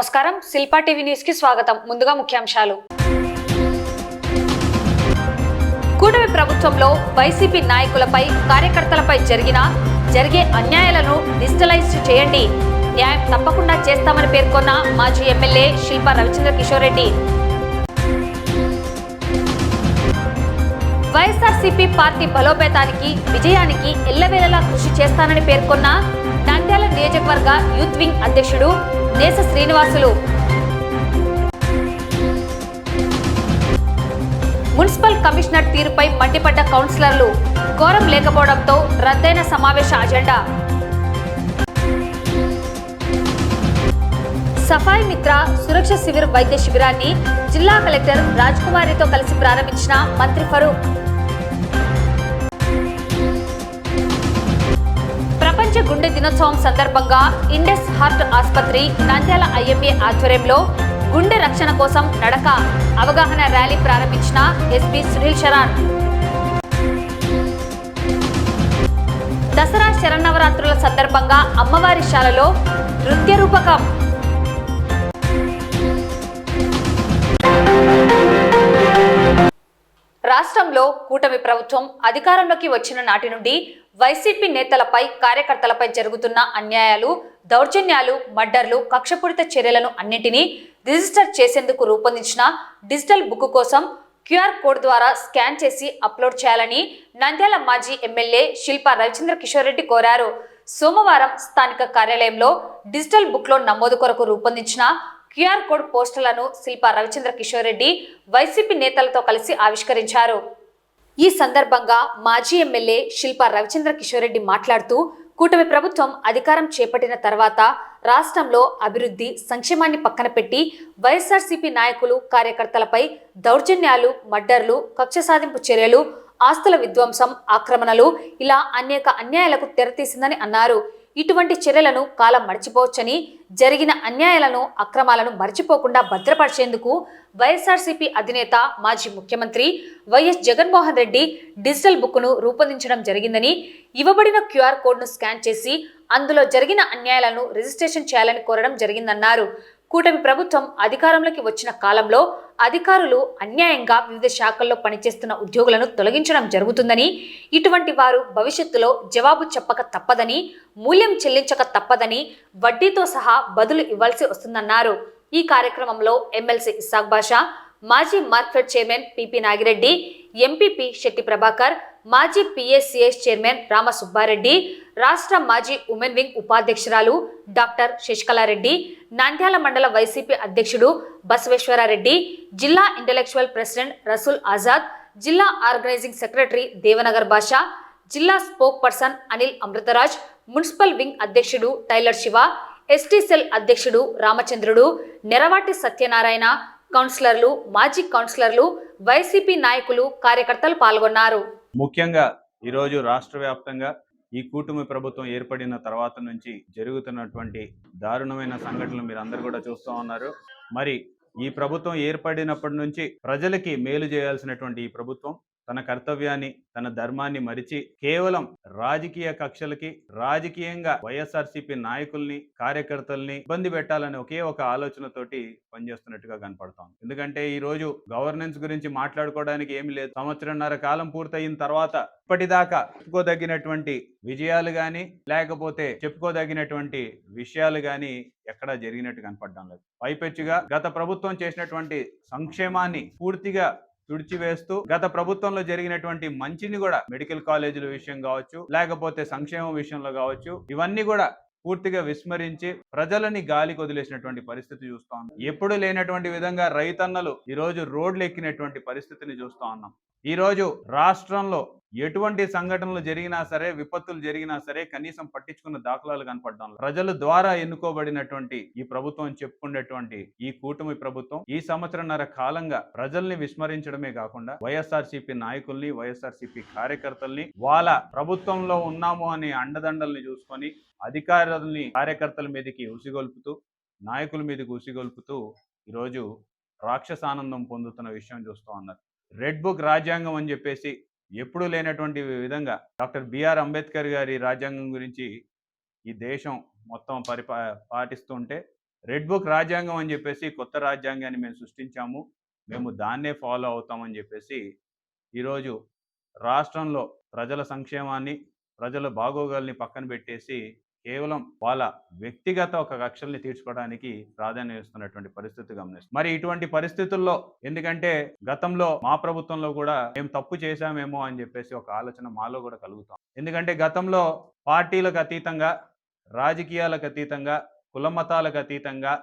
నమస్కారం Shilpa TV news కి స్వాగతం. ముందుగా ముఖ్యాంశాలు. కూటమి ప్రభుత్వంలో వైసీపీ నాయకులపై కార్యకర్తలపై జరిగే అన్యాయాలను డిజిటలైజ్ చేయండి, న్యాయం తప్పకుండా చేస్తామని పేర్కొన్న మాజీ ఎమ్మెల్యే శిల్పా రవిచంద్ర కిషోర్ రెడ్డి. వైఎస్ఆర్సీపీ పార్టీ బలోపేతానికి విజయానికి ఎల్లవేళలా కృషి చేస్తానని పేర్కొన్న నంద్యాల నియోజకవర్గ యూత్ వింగ్ అధ్యక్షుడు నేస శ్రీనివాసులు. మున్సిపల్ కమిషనర్ తీరుపై మండిపడ్డ కౌన్సిలర్లు, కోరం లేకపోవడంతో రద్దయిన సమావేశ అజెండా. సఫాయి మిత్ర సురక్ష శిబిర్ వైద్య శిబిరాన్ని జిల్లా కలెక్టర్ రాజ్ కుమారితో కలిసి ప్రారంభించిన మంత్రి ఫరూక్. ప్రపంచ గుండె దినోత్సవం సందర్భంగా ఇండెస్ హార్ట్ ఆసుపత్రి నంద్యాల ఐఎంఏ ఆధ్వర్యంలో గుండె రక్షణ కోసం నడక అవగాహన ర్యాలీ ప్రారంభించిన ఎస్పీ సునీల్ శరణ్. దసరా శరన్నవరాత్రుల సందర్భంగా అమ్మవారి శాలలో నృత్య రూపకం. రాష్ట్రంలో కూటమి ప్రభుత్వం అధికారంలోకి వచ్చిన నాటి నుండి వైసీపీ నేతలపై కార్యకర్తలపై జరుగుతున్న అన్యాయాలు, దౌర్జన్యాలు, మర్డర్లు, కక్షపూరిత చర్యలను అన్నింటినీ రిజిస్టర్ చేసేందుకు రూపొందించిన డిజిటల్ బుక్ కోసం క్యూఆర్ కోడ్ ద్వారా స్కాన్ చేసి అప్లోడ్ చేయాలని నంద్యాల మాజీ ఎమ్మెల్యే శిల్పా రవిచంద్ర కిషోర్ రెడ్డి కోరారు. సోమవారం స్థానిక కార్యాలయంలో డిజిటల్ బుక్లో నమోదు కొరకు రూపొందించిన క్యూఆర్ కోడ్ పోస్టర్లను శిల్పా రవిచంద్ర కిషోర్ రెడ్డి వైసీపీ నేతలతో కలిసి ఆవిష్కరించారు. ఈ సందర్భంగా మాజీ ఎమ్మెల్యే శిల్పా రవిచంద్ర కిషోర్ రెడ్డి మాట్లాడుతూ, కూటమి ప్రభుత్వం అధికారం చేపట్టిన తర్వాత రాష్ట్రంలో అభివృద్ధి, సంక్షేమాన్ని పక్కన పెట్టి వైఎస్ఆర్సీపీ నాయకులు, కార్యకర్తలపై దౌర్జన్యాలు, మర్డర్లు, కక్ష సాధింపు చర్యలు, ఆస్తుల విధ్వంసం, ఆక్రమణలు ఇలా అనేక అన్యాయాలకు తెరతీసిందని అన్నారు. ఇటువంటి చర్యలను కాలం మర్చిపోవచ్చని, జరిగిన అన్యాయాలను, అక్రమాలను మర్చిపోకుండా భద్రపరిచేందుకు వైఎస్ఆర్సీపీ అధినేత మాజీ ముఖ్యమంత్రి వైఎస్ జగన్మోహన్ రెడ్డి డిజిటల్ బుక్ను రూపొందించడం జరిగిందని, ఇవ్వబడిన క్యూఆర్ కోడ్ను స్కాన్ చేసి అందులో జరిగిన అన్యాయాలను రిజిస్ట్రేషన్ చేయాలని కోరడం జరిగిందన్నారు. కూటమి ప్రభుత్వం అధికారంలోకి వచ్చిన కాలంలో అధికారులు అన్యాయంగా వివిధ శాఖల్లో పనిచేస్తున్న ఉద్యోగులను తొలగించడం జరుగుతుందని, ఇటువంటి వారు భవిష్యత్తులో జవాబు చెప్పక తప్పదని, మూల్యం చెల్లించక తప్పదని, వడ్డీతో సహా బదులు ఇవ్వాల్సి వస్తుందన్నారు. ఈ కార్యక్రమంలో ఎమ్మెల్సీ ఇస్సాక్ బాషా, మాజీ market chairman PP Nagireddy, MPP Shetty Prabhakar, మాజీ పిఎస్సిఎస్ చైర్మన్ రామ సుబ్బారెడ్డి, రాష్ట్ర మాజీ ఉమెన్ వింగ్ ఉపాధ్యక్షురాలు డాక్టర్ శశికళారెడ్డి, నంద్యాల మండల వైసీపీ అధ్యక్షుడు బసవేశ్వరారెడ్డి, జిల్లా ఇంటెలెక్చువల్ ప్రెసిడెంట్ రసూల్ ఆజాద్, జిల్లా ఆర్గనైజింగ్ సెక్రటరీ దేవనగర్ బాషా, జిల్లా spoke person Anil Amritraj, municipal wing అధ్యక్షుడు టైలర్ శివ, ఎస్టీ సెల్ అధ్యక్షుడు రామచంద్రుడు, నెరవాటి సత్యనారాయణ, కౌన్సిలర్లు, మాజీ కౌన్సిలర్లు, వైసీపీ నాయకులు, కార్యకర్తలు పాల్గొన్నారు. ముఖ్యంగా ఈరోజు రాష్ట్ర వ్యాప్తంగా ఈ కూటమి ప్రభుత్వం ఏర్పడిన తర్వాత నుంచి జరుగుతున్నటువంటి దారుణమైన సంఘటనలు మీరు అందరు కూడా చూస్తూ ఉన్నారు. మరి ఈ ప్రభుత్వం ఏర్పడినప్పటి నుంచి ప్రజలకి మేలు చేయాల్సినటువంటి ఈ ప్రభుత్వం తన కర్తవ్యాన్ని, తన ధర్మాన్ని మరిచి కేవలం రాజకీయ కక్షలకి, రాజకీయంగా వైఎస్ఆర్సీపీ నాయకుల్ని, కార్యకర్తల్ని ఇబ్బంది పెట్టాలని ఒకే ఒక ఆలోచనతోటి పనిచేస్తున్నట్టుగా కనపడతాం. ఎందుకంటే ఈ రోజు గవర్నెన్స్ గురించి మాట్లాడుకోవడానికి ఏమి లేదు. సంవత్సరంన్నర కాలం పూర్తయిన తర్వాత ఇప్పటిదాకా చెప్పుకోదగినటువంటి విజయాలు కానీ, లేకపోతే చెప్పుకోదగినటువంటి విషయాలు కానీ ఎక్కడా జరిగినట్టు కనపడడం లేదు. పైపెచ్చుగా గత ప్రభుత్వం చేసినటువంటి సంక్షేమాన్ని పూర్తిగా తుడిచివేస్తూ, గత ప్రభుత్వంలో జరిగినటువంటి మంచిని కూడా, మెడికల్ కాలేజీల విషయం కావచ్చు, లేకపోతే సంక్షేమం విషయంలో కావచ్చు, ఇవన్నీ కూడా పూర్తిగా విస్మరించి ప్రజలని గాలికి వదిలేసినటువంటి పరిస్థితి చూస్తా ఉన్నాం. ఎప్పుడు లేనటువంటి విధంగా రైతన్నలు ఈరోజు రోడ్లు ఎక్కినటువంటి పరిస్థితిని చూస్తా ఉన్నాం. ఈరోజు రాష్ట్రంలో ఎటువంటి సంఘటనలు జరిగినా సరే, విపత్తులు జరిగినా సరే కనీసం పట్టించుకున్న దాఖలాలు కనపడడం. ప్రజల ద్వారా ఎన్నుకోబడినటువంటి ఈ ప్రభుత్వం చెప్పుకునేటువంటి ఈ కూటమి ప్రభుత్వం ఈ సంవత్సరంన్నర కాలంగా ప్రజల్ని విస్మరించడమే కాకుండా వైఎస్ఆర్సీపీ నాయకుల్ని, వైఎస్ఆర్సీపీ కార్యకర్తల్ని వాళ్ళ ప్రభుత్వంలో ఉన్నాము అనే అండదండల్ని చూసుకొని అధికారులని కార్యకర్తల మీదకి ఉసిగొల్పుతూ, నాయకుల మీదకి ఉసిగొల్పుతూ ఈరోజు రాక్షసానందం పొందుతున్న విషయం చూస్తూ ఉన్నారు. రెడ్ బుక్ రాజ్యాంగం అని చెప్పేసి ఎప్పుడూ లేనటువంటి విధంగా డాక్టర్ బిఆర్ అంబేద్కర్ గారి రాజ్యాంగం గురించి ఈ దేశం మొత్తం పాటిస్తుంటే రెడ్ బుక్ రాజ్యాంగం అని చెప్పేసి కొత్త రాజ్యాంగాన్ని మేము సృష్టించాము, మేము దాన్నే ఫాలో అవుతామని చెప్పేసి ఈరోజు రాష్ట్రంలో ప్రజల సంక్షేమాన్ని, ప్రజల బాగోగుల్ని పక్కన పెట్టేసి కేవలం వాళ్ళ వ్యక్తిగత ఒక కక్షల్ని తీర్చుకోవడానికి ప్రాధాన్యం ఇస్తున్నటువంటి పరిస్థితి గమనిస్తాం. మరి ఇటువంటి పరిస్థితుల్లో, ఎందుకంటే గతంలో మా ప్రభుత్వంలో కూడా మేము తప్పు చేశామేమో అని చెప్పేసి ఒక ఆలోచన మాలో కూడా కలుగుతాం. ఎందుకంటే గతంలో పార్టీలకు అతీతంగా, రాజకీయాలకు అతీతంగా, కుల మతాలకు అతీతంగా,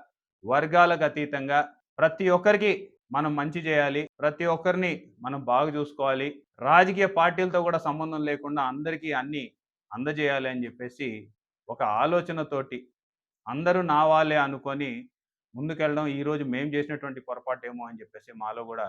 వర్గాలకు అతీతంగా ప్రతి ఒక్కరికి మనం మంచి చేయాలి, ప్రతి ఒక్కరిని మనం బాగా చూసుకోవాలి, రాజకీయ పార్టీలతో కూడా సంబంధం లేకుండా అందరికీ అన్ని అందజేయాలి అని చెప్పేసి ఒక ఆలోచనతోటి అందరూ నా వాళ్ళే అనుకొని ముందుకెళ్ళడం ఈరోజు మేము చేసినటువంటి పొరపాటేమో అని చెప్పేసి మాలో కూడా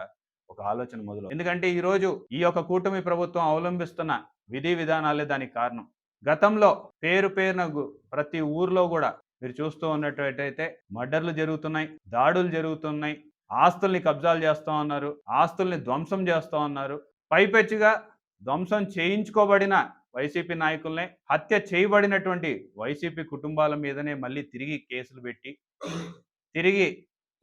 ఒక ఆలోచన మొదలు. ఎందుకంటే ఈరోజు ఈ యొక్క కూటమి ప్రభుత్వం అవలంబిస్తున్న విధి విధానాలే దానికి కారణం. గతంలో పేరున ప్రతి ఊర్లో కూడా మీరు చూస్తూ ఉన్నట్టయితే మర్డర్లు జరుగుతున్నాయి, దాడులు జరుగుతున్నాయి, ఆస్తుల్ని కబ్జాలు చేస్తూ ఉన్నారు, ఆస్తుల్ని ధ్వంసం చేస్తూ ఉన్నారు. పైపెచ్చుగా ధ్వంసం చేయించుకోబడిన వైసీపీ నాయకుల్నే, హత్య చేయబడినటువంటి వైసీపీ కుటుంబాల మీదనే మళ్ళీ తిరిగి కేసులు పెట్టి తిరిగి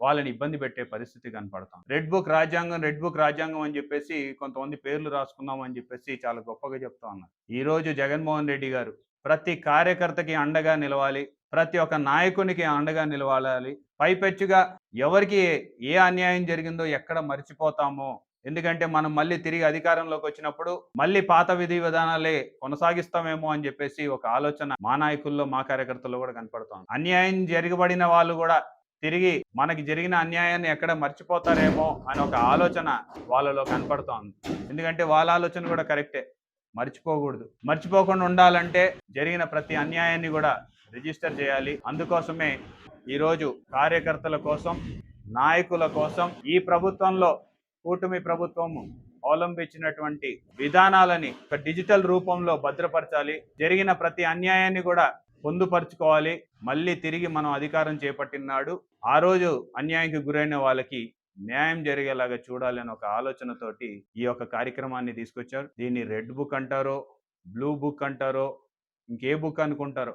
వాళ్ళని ఇబ్బంది పెట్టే పరిస్థితి కనపడతాం. రెడ్ బుక్ రాజ్యాంగం అని చెప్పేసి కొంతమంది పేర్లు రాసుకుందాం అని చెప్పేసి చాలా గొప్పగా చెప్తా ఉన్నారు. ఈరోజు జగన్మోహన్ రెడ్డి గారు ప్రతి కార్యకర్తకి అండగా నిలవాలి, ప్రతి ఒక్క నాయకునికి అండగా నిలవాలి. పైపెచ్చుగా ఎవరికి ఏ అన్యాయం జరిగిందో ఎక్కడ మర్చిపోతామో, ఎందుకంటే మనం మళ్ళీ తిరిగి అధికారంలోకి వచ్చినప్పుడు మళ్ళీ పాత విధి విధానాలే కొనసాగిస్తామేమో అని చెప్పేసి ఒక ఆలోచన మా నాయకుల్లో, మా కార్యకర్తల్లో కూడా కనపడుతోంది. అన్యాయం జరగబడిన వాళ్ళు కూడా తిరిగి మనకి జరిగిన అన్యాయాన్ని ఎక్కడ మర్చిపోతారేమో అని ఒక ఆలోచన వాళ్ళలో కనపడుతోంది. ఎందుకంటే వాళ్ళ ఆలోచన కూడా కరెక్టే, మర్చిపోకుండా ఉండాలంటే జరిగిన ప్రతి అన్యాయాన్ని కూడా రిజిస్టర్ చేయాలి. అందుకోసమే ఈరోజు కార్యకర్తల కోసం, నాయకుల కోసం ఈ ప్రభుత్వంలో కూటమి ప్రభుత్వం అవలంబించినటువంటి విధానాలని ఒక డిజిటల్ రూపంలో భద్రపరచాలి. జరిగిన ప్రతి అన్యాయాన్ని కూడా పొందుపరుచుకోవాలి. మళ్ళీ తిరిగి మనం అధికారం చేపట్టినాడు ఆ రోజు అన్యాయానికి గురైన వాళ్ళకి న్యాయం జరిగేలాగా చూడాలని ఒక ఆలోచనతోటి ఈ యొక్క కార్యక్రమాన్ని తీసుకొచ్చారు. దీన్ని రెడ్ బుక్ అంటారో, బ్లూ బుక్ అంటారో, ఇంకే బుక్ అనుకుంటారో.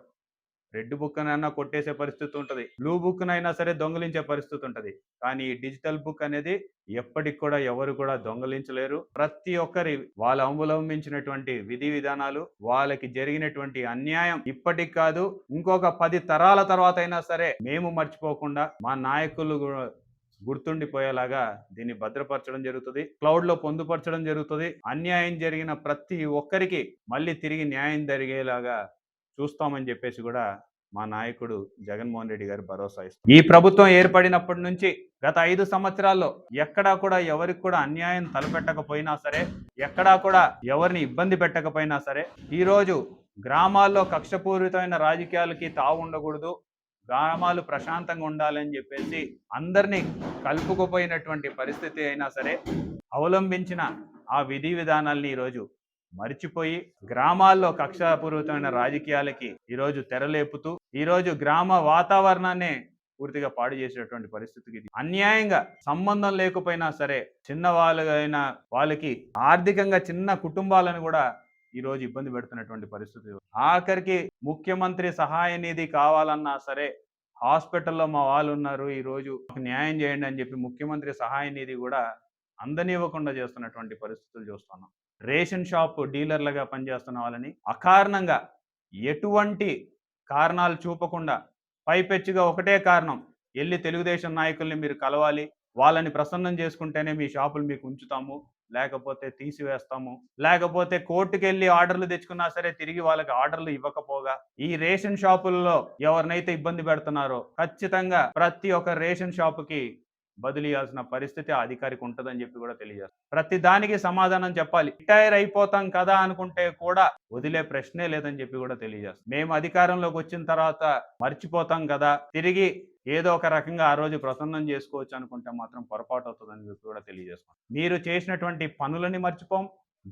రెడ్ బుక్ నైనా కొట్టేసే పరిస్థితి ఉంటుంది, బ్లూ బుక్ నైనా సరే దొంగలించే పరిస్థితి ఉంటుంది. కానీ ఈ డిజిటల్ బుక్ అనేది ఎప్పటికి కూడా ఎవరు కూడా దొంగలించలేరు. ప్రతి ఒక్కరి వాళ్ళు అవలంబించినటువంటి విధి విధానాలు, వాళ్ళకి జరిగినటువంటి అన్యాయం ఇప్పటికి కాదు, ఇంకొక 10 తరాల తర్వాత అయినా సరే మేము మర్చిపోకుండా మా నాయకులు గుర్తుండిపోయేలాగా దీన్ని భద్రపరచడం జరుగుతుంది, క్లౌడ్ లో పొందుపరచడం జరుగుతుంది. అన్యాయం జరిగిన ప్రతి ఒక్కరికి మళ్ళీ తిరిగి న్యాయం జరిగేలాగా చూస్తామని చెప్పేసి కూడా మా నాయకుడు జగన్మోహన్ రెడ్డి గారు భరోసా ఇస్తారు. ఈ ప్రభుత్వం ఏర్పడినప్పటి నుంచి గత 5 సంవత్సరాల్లో ఎక్కడా కూడా ఎవరికి కూడా అన్యాయం తలపెట్టకపోయినా సరే, ఎక్కడా కూడా ఎవరిని ఇబ్బంది పెట్టకపోయినా సరే, ఈరోజు గ్రామాల్లో కక్షపూరితమైన రాజకీయాలకి తావు ఉండకూడదు, గ్రామాలు ప్రశాంతంగా ఉండాలని చెప్పేసి అందరినీ కలుపుకుపోయినటువంటి పరిస్థితి అయినా సరే అవలంబించిన ఆ విధి విధానాల్ని ఈరోజు మర్చిపోయి గ్రామాల్లో కక్షాపూర్వకమైన రాజకీయాలకి ఈరోజు తెరలేపుతూ ఈరోజు గ్రామ వాతావరణాన్ని పూర్తిగా పాడు చేసేటువంటి పరిస్థితికి, అన్యాయంగా సంబంధం లేకపోయినా సరే చిన్న వాళ్ళైన వాళ్ళకి ఆర్థికంగా చిన్న కుటుంబాలను కూడా ఈరోజు ఇబ్బంది పెడుతున్నటువంటి పరిస్థితి. ఆఖరికి ముఖ్యమంత్రి సహాయ నిధి కావాలన్నా సరే హాస్పిటల్లో మా వాళ్ళు ఉన్నారు, ఈరోజు న్యాయం చేయండి అని చెప్పి ముఖ్యమంత్రి సహాయ నిధి కూడా అందనివ్వకుండా చేస్తున్నటువంటి పరిస్థితులు చూస్తున్నాం. రేషన్ షాప్ డీలర్లుగా పనిచేస్తున్న వాళ్ళని అకారణంగా ఎటువంటి కారణాలు చూపకుండా పైపెచ్చుగా ఒకటే కారణం, వెళ్ళి తెలుగుదేశం నాయకుల్ని మీరు కలవాలి, వాళ్ళని ప్రసన్నం చేసుకుంటేనే మీ షాపులు మీకు ఉంచుతాము, లేకపోతే తీసివేస్తాము, లేకపోతే కోర్టుకు వెళ్ళి ఆర్డర్లు తెచ్చుకున్నా సరే తిరిగి వాళ్ళకి ఆర్డర్లు ఇవ్వకపోగా ఈ రేషన్ షాపుల్లో ఎవరినైతే ఇబ్బంది పెడుతున్నారో ఖచ్చితంగా ప్రతి ఒక్క రేషన్ షాపుకి బదిలీ చేయాల్సిన పరిస్థితి ఆ అధికారికి ఉంటుందని చెప్పి కూడా తెలియజేస్తారు. ప్రతి దానికి సమాధానం చెప్పాలి. రిటైర్ అయిపోతాం కదా అనుకుంటే కూడా వదిలే ప్రశ్నే లేదని చెప్పి కూడా తెలియజేస్తారు. మేము అధికారంలోకి వచ్చిన తర్వాత మర్చిపోతాం కదా, తిరిగి ఏదో ఒక రకంగా ఆ రోజు ప్రసన్నం చేసుకోవచ్చు అనుకుంటే మాత్రం పొరపాటు అవుతుందని చెప్పి కూడా తెలియజేస్తాం. మీరు చేసినటువంటి పనులని మర్చిపోం,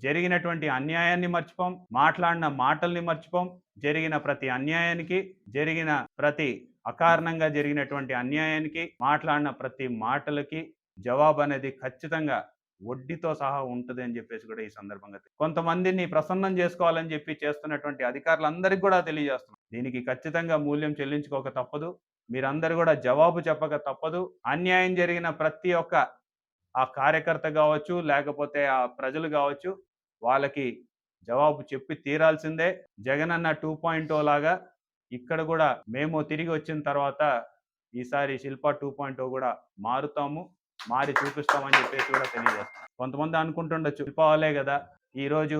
జరిగినటువంటి అన్యాయాన్ని మర్చిపోం, మాట్లాడిన మాటల్ని మర్చిపోం. జరిగిన ప్రతి అన్యాయానికి, జరిగిన ప్రతి అకారణంగా జరిగినటువంటి అన్యాయానికి, మాట్లాడిన ప్రతి మాటలకి జవాబు అనేది ఖచ్చితంగా వడ్డీతో సహా ఉంటుంది అని చెప్పేసి కూడా ఈ సందర్భంగా కొంతమందిని ప్రసన్నం చేసుకోవాలని చెప్పి చేస్తున్నటువంటి అధికారులందరికీ కూడా తెలియజేస్తున్నాం. దీనికి ఖచ్చితంగా మూల్యం చెల్లించుకోక తప్పదు. మీరందరూ కూడా జవాబు చెప్పక తప్పదు. అన్యాయం జరిగిన ప్రతి ఒక్క ఆ కార్యకర్త కావచ్చు, లేకపోతే ఆ ప్రజలు కావచ్చు, వాళ్ళకి జవాబు చెప్పి తీరాల్సిందే. జగనన్న 2.0 లాగా ఇక్కడ కూడా మేము తిరిగి వచ్చిన తర్వాత ఈసారి శిల్ప 2.0 కూడా మారుతాము, మారి చూపిస్తామని చెప్పేసి కూడా తెలియజేస్తాం. కొంతమంది అనుకుంటుండొచ్చు, శిల్ప వాళ్ళే కదా ఈరోజు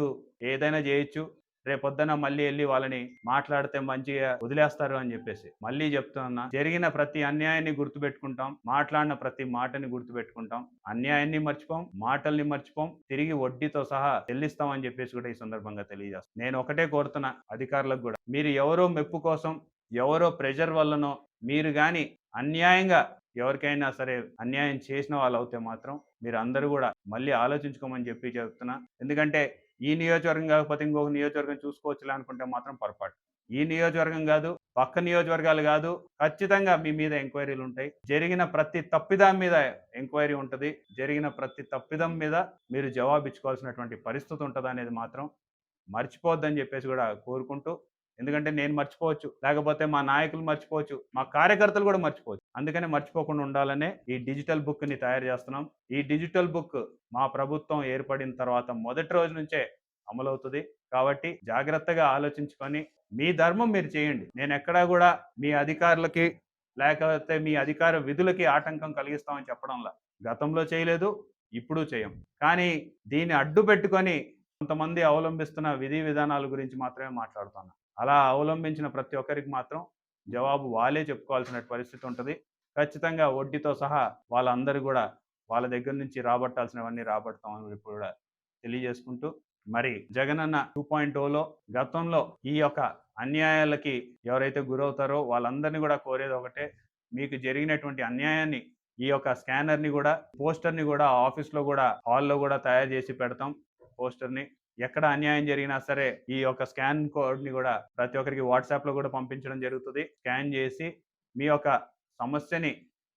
ఏదైనా చేయొచ్చు, రేపొద్దున మళ్ళీ వెళ్ళి వాళ్ళని మాట్లాడితే మంచిగా వదిలేస్తారు అని చెప్పేసి. మళ్ళీ చెప్తున్నా, జరిగిన ప్రతి అన్యాయాన్ని గుర్తుపెట్టుకుంటాం, మాట్లాడిన ప్రతి మాటని గుర్తుపెట్టుకుంటాం, అన్యాయాన్ని మర్చిపోం, మాటల్ని మర్చిపోం, తిరిగి వడ్డీతో సహా చెల్లిస్తాం అని చెప్పేసి కూడా ఈ సందర్భంగా తెలియజేస్తాం. నేను ఒకటే కోరుతున్నా అధికారులకు కూడా, మీరు ఎవరో మెప్పు కోసం, ఎవరో ప్రెషర్ వల్లనో మీరు కానీ అన్యాయంగా ఎవరికైనా సరే అన్యాయం చేసిన వాళ్ళు అవుతే మాత్రం మీరు అందరూ కూడా మళ్ళీ ఆలోచించుకోమని చెప్పి చెప్తున్నా. ఎందుకంటే ఈ నియోజకవర్గం కాకపోతే ఇంకొక నియోజకవర్గం చూసుకోవచ్చులే అనుకుంటే మాత్రం పొరపాటు. ఈ నియోజకవర్గం కాదు, పక్క నియోజకవర్గాలు కాదు, ఖచ్చితంగా మీ మీద ఎంక్వైరీలు ఉంటాయి. జరిగిన ప్రతి తప్పిదం మీద ఎంక్వైరీ ఉంటుంది. జరిగిన ప్రతి తప్పిదం మీద మీరు జవాబిచ్చుకోవాల్సినటువంటి పరిస్థితి ఉంటుంది అనేది మాత్రం మర్చిపోవద్దని చెప్పేసి కూడా కోరుకుంటూ, ఎందుకంటే నేను మర్చిపోవచ్చు, లేకపోతే మా నాయకులు మర్చిపోవచ్చు, మా కార్యకర్తలు కూడా మర్చిపోవచ్చు. అందుకని మర్చిపోకుండా ఉండాలనే ఈ డిజిటల్ బుక్ని తయారు చేస్తున్నాం. ఈ డిజిటల్ బుక్ మా ప్రభుత్వం ఏర్పడిన తర్వాత మొదటి రోజు నుంచే అమలవుతుంది. కాబట్టి జాగ్రత్తగా ఆలోచించుకొని మీ ధర్మం మీరు చేయండి. నేను ఎక్కడా కూడా మీ అధికారులకి లేకపోతే మీ అధికార విధులకి ఆటంకం కలిగిస్తామని చెప్పడంలా. గతంలో చేయలేదు, ఇప్పుడు చేయం. కానీ దీన్ని అడ్డు పెట్టుకొని కొంతమంది అవలంబిస్తున్న విధి విధానాల గురించి మాత్రమే మాట్లాడుతున్నాను. అలా అవలంబించిన ప్రతి ఒక్కరికి మాత్రం జవాబు వాళ్ళే చెప్పుకోవాల్సిన పరిస్థితి ఉంటుంది. ఖచ్చితంగా వడ్డీతో సహా వాళ్ళందరూ కూడా వాళ్ళ దగ్గర నుంచి రాబట్టాల్సినవన్నీ రాబడతామని ఇప్పుడు కూడా తెలియజేసుకుంటూ, మరి జగనన్న 2.0లో గతంలో ఈ యొక్క అన్యాయాలకి ఎవరైతే గురవుతారో వాళ్ళందరినీ కూడా కోరేది ఒకటే, మీకు జరిగినటువంటి అన్యాయాన్ని ఈ యొక్క స్కానర్ని కూడా, పోస్టర్ని కూడా ఆఫీస్లో కూడా, హాల్లో కూడా తయారు చేసి పెడతాం. పోస్టర్ని ఎక్కడ అన్యాయం జరిగినా సరే ఈ యొక్క స్కాన్ కోడ్ని కూడా ప్రతి ఒక్కరికి వాట్సాప్లో కూడా పంపించడం జరుగుతుంది. స్కాన్ చేసి మీ యొక్క సమస్యని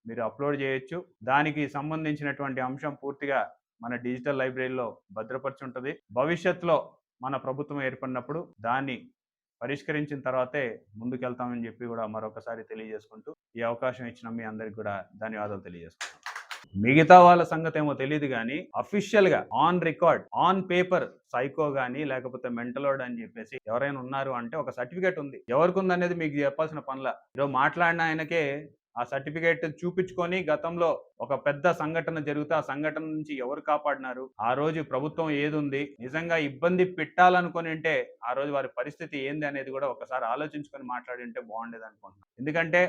మీరు అప్లోడ్ చేయొచ్చు. దానికి సంబంధించినటువంటి అంశం పూర్తిగా మన డిజిటల్ లైబ్రరీలో భద్రపరిచి ఉంటుంది. భవిష్యత్తులో మన ప్రభుత్వం ఏర్పడినప్పుడు దాన్ని పరిష్కరించిన తర్వాతే ముందుకెళ్తామని చెప్పి కూడా మరొకసారి తెలియజేసుకుంటూ, ఈ అవకాశం ఇచ్చిన మీ అందరికి కూడా ధన్యవాదాలు తెలియజేసుకుంటాం. మిగతా వాళ్ళ సంగతి ఏమో తెలియదు కానీ అఫీషియల్ గా on record, on paper psycho గానీ లేకపోతే మెంటలోడ్ అని చెప్పేసి ఎవరైనా ఉన్నారు అంటే ఒక సర్టిఫికేట్ ఉంది. ఎవరికి ఉందనేది మీకు చెప్పాల్సిన పనుల. ఈరోజు మాట్లాడిన ఆయనకే ఆ సర్టిఫికేట్ చూపించుకొని గతంలో ఒక పెద్ద సంఘటన జరిగితే ఆ సంఘటన నుంచి ఎవరు కాపాడినారు, ఆ రోజు ప్రభుత్వం ఏది ఉంది, నిజంగా ఇబ్బంది పెట్టాలనుకుని ఉంటే ఆ రోజు వారి పరిస్థితి ఏంది అనేది కూడా ఒకసారి ఆలోచించుకొని మాట్లాడి ఉంటే బాగుండేది అనుకుంటున్నాను. ఎందుకంటే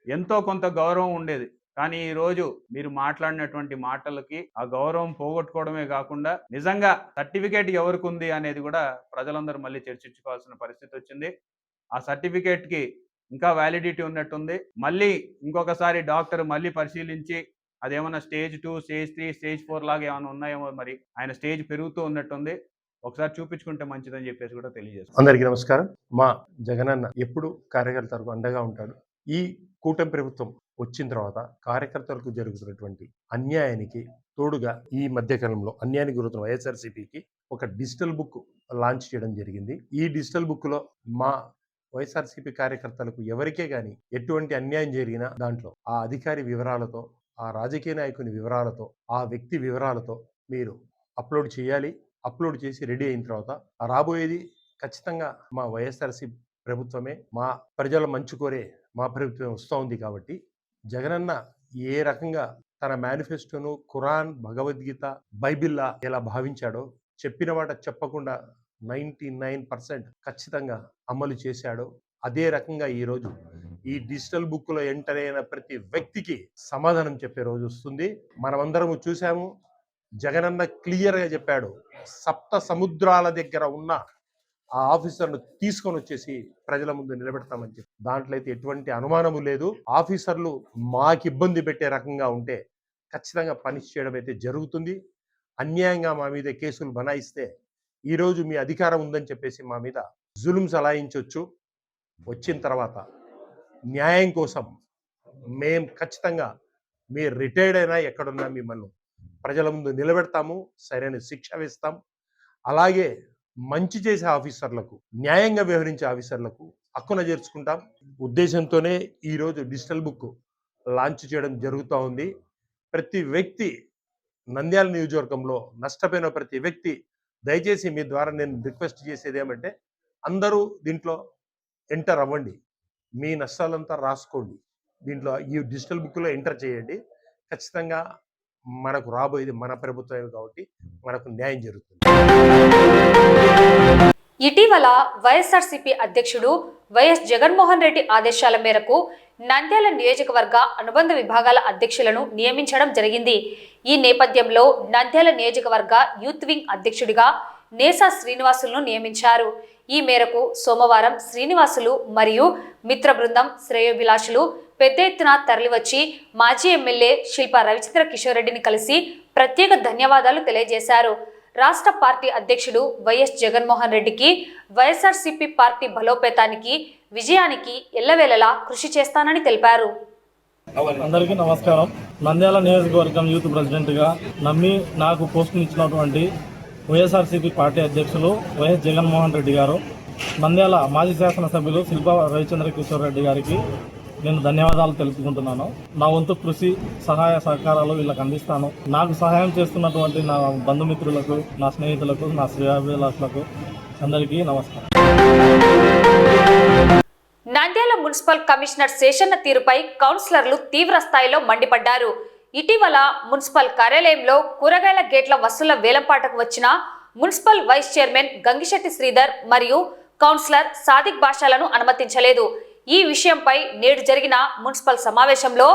ఎంతో కొంత గౌరవం ఉండేది. కానీ ఈ రోజు మీరు మాట్లాడినటువంటి మాటలకి ఆ గౌరవం పోగొట్టుకోవడమే కాకుండా నిజంగా సర్టిఫికేట్ ఎవరికి ఉంది అనేది కూడా ప్రజలందరూ మళ్ళీ చర్చించుకోవాల్సిన పరిస్థితి వచ్చింది. ఆ సర్టిఫికేట్ కి ఇంకా వ్యాలిడిటీ ఉన్నట్టుంది. మళ్ళీ ఇంకొకసారి డాక్టర్ మళ్ళీ పరిశీలించి అదేమన్నా స్టేజ్ 2, స్టేజ్ 3, స్టేజ్ 4 లాగా ఏమైనా ఉన్నాయేమో, మరి ఆయన స్టేజ్ పెరుగుతూ ఉన్నట్టుంది. ఒకసారి చూపించుకుంటే మంచిదని చెప్పేసి కూడా తెలియజేస్తాం. అందరికీ నమస్కారం. మా జగనన్న ఎప్పుడు కార్యకర్తలకు అండగా ఉంటాడు. ఈ కూటమి ప్రభుత్వం వచ్చిన తర్వాత కార్యకర్తలకు జరుగుతున్నటువంటి అన్యాయానికి తోడుగా ఈ మధ్యకాలంలో అన్యాయానికి గురవుతున్న వైఎస్ఆర్సీపీకి ఒక డిజిటల్ బుక్ లాంచ్ చేయడం జరిగింది. ఈ డిజిటల్ బుక్లో మా వైఎస్ఆర్సీపీ కార్యకర్తలకు ఎవరికే కానీ ఎటువంటి అన్యాయం జరిగినా దాంట్లో ఆ అధికారి వివరాలతో, ఆ రాజకీయ నాయకుని వివరాలతో, ఆ వ్యక్తి వివరాలతో మీరు అప్లోడ్ చేయాలి. అప్లోడ్ చేసి రెడీ అయిన తర్వాత రాబోయేది ఖచ్చితంగా మా వైఎస్ఆర్సీపీ ప్రభుత్వమే, మా ప్రజల మంచి కోరే మా ప్రభుత్వం వస్తూ ఉంది. కాబట్టి జగనన్న ఏ రకంగా తన మేనిఫెస్టోను ఖురాన్, భగవద్గీత, బైబిల్లా ఎలా భావించాడో, చెప్పిన మాట చెప్పకుండా 99% ఖచ్చితంగా అమలు చేశాడో అదే రకంగా ఈరోజు ఈ డిజిటల్ బుక్లో ఎంటర్ అయిన ప్రతి వ్యక్తికి సమాధానం చెప్పే రోజు వస్తుంది. మనమందరము చూసాము. జగనన్న క్లియర్గా చెప్పాడు, సప్త సముద్రాల దగ్గర ఉన్న ఆ ఆఫీసర్ను తీసుకొని వచ్చేసి ప్రజల ముందు నిలబెడతామని చెప్పి. దాంట్లో అయితే ఎటువంటి అనుమానము లేదు. ఆఫీసర్లు మాకు ఇబ్బంది పెట్టే రకంగా ఉంటే ఖచ్చితంగా పనిష్ చేయడం అయితే జరుగుతుంది. అన్యాయంగా మా మీద కేసులు బనాయిస్తే ఈరోజు మీ అధికారం ఉందని చెప్పేసి మా మీద జులుం సలాయించవచ్చు. వచ్చిన తర్వాత న్యాయం కోసం మేం ఖచ్చితంగా మీరు రిటైర్డ్ అయినా ఎక్కడున్నా మిమ్మల్ని ప్రజల ముందు నిలబెడతాము, సరైన శిక్ష వేస్తాం. అలాగే మంచి చేసే ఆఫీసర్లకు, న్యాయంగా వ్యవహరించే ఆఫీసర్లకు హక్కున చేర్చుకుంటాం ఉద్దేశంతోనే ఈరోజు డిజిటల్ బుక్ లాంచ్ చేయడం జరుగుతూ ఉంది. ప్రతి వ్యక్తి నంద్యాల నియోజకవర్గంలో నష్టపోయిన ప్రతి వ్యక్తి దయచేసి మీ ద్వారా నేను రిక్వెస్ట్ చేసేది ఏమంటే అందరూ దీంట్లో ఎంటర్ అవ్వండి, మీ నష్టాలంతా రాసుకోండి, దీంట్లో ఈ డిజిటల్ బుక్లో ఎంటర్ చేయండి. ఖచ్చితంగా మనకు రాబోయేది మన ప్రభుత్వం కాబట్టి మనకు న్యాయం జరుగుతుంది. ఇటీవల వైఎస్ఆర్సీపీ అధ్యక్షుడు వైఎస్ జగన్మోహన్ రెడ్డి ఆదేశాల మేరకు నంద్యాల నియోజకవర్గ అనుబంధ విభాగాల అధ్యక్షులను నియమించడం జరిగింది. ఈ నేపథ్యంలో నంద్యాల నియోజకవర్గ యూత్ వింగ్ అధ్యక్షుడిగా నేసా శ్రీనివాసులను నియమించారు. ఈ మేరకు సోమవారం శ్రీనివాసులు మరియు మిత్ర బృందం శ్రేయోభిలాషులు పెద్ద ఎత్తున తరలివచ్చి మాజీ ఎమ్మెల్యే శిల్పా రవిచంద్ర కిషోర్ రెడ్డిని కలిసి ప్రత్యేక ధన్యవాదాలు తెలియజేశారు. రాష్ట్ర పార్టీ అధ్యక్షుడు వైఎస్ జగన్మోహన్ రెడ్డికి వైఎస్ఆర్సీపీ పార్టీ బలోపేతానికి విజయానికి ఎల్లవేళలా కృషి చేస్తానని తెలిపారు. అందరికీ నమస్కారం. నంద్యాల నియోజకవర్గం యూత్ ప్రెసిడెంట్గా నమ్మి నాకు పోస్టును ఇచ్చినటువంటి వైఎస్ఆర్సీపీ పార్టీ అధ్యక్షులు వైఎస్ జగన్మోహన్ రెడ్డి గారు, నంద్యాల మాజీ శాసనసభ్యులు శిల్పా రవిచంద్ర కిషోర్ రెడ్డి గారికి నేను ధన్యవాదాలు తెలుపుకుంటున్నాను. నా వంతు కృషి సహాయ సహకారాలు వీళ్ళకి అందిస్తాను. నాకు సహాయం చేస్తున్నటువంటి నా బంధుమిత్రులకు, నా స్నేహితులకు, నా శ్రేయాభిలాషులకు అందరికీ నమస్కారం. నంద్యాల మున్సిపల్ కమిషనర్ శేషన్న తీరుపై కౌన్సిలర్లు తీవ్ర స్థాయిలో మండిపడ్డారు. ఇటీవల మున్సిపల్ కార్యాలయంలో కూరగాయల గేట్ల వసూళ్ల వేలంపాటకు వచ్చిన municipal vice chairman Gangishetti Sridhar మరియు కౌన్సిలర్ సాదిక్ బాషాలను అనుమతించలేదు. ఈ విషయంపై నేడు జరిగిన మున్సిపల్ సమావేశంలో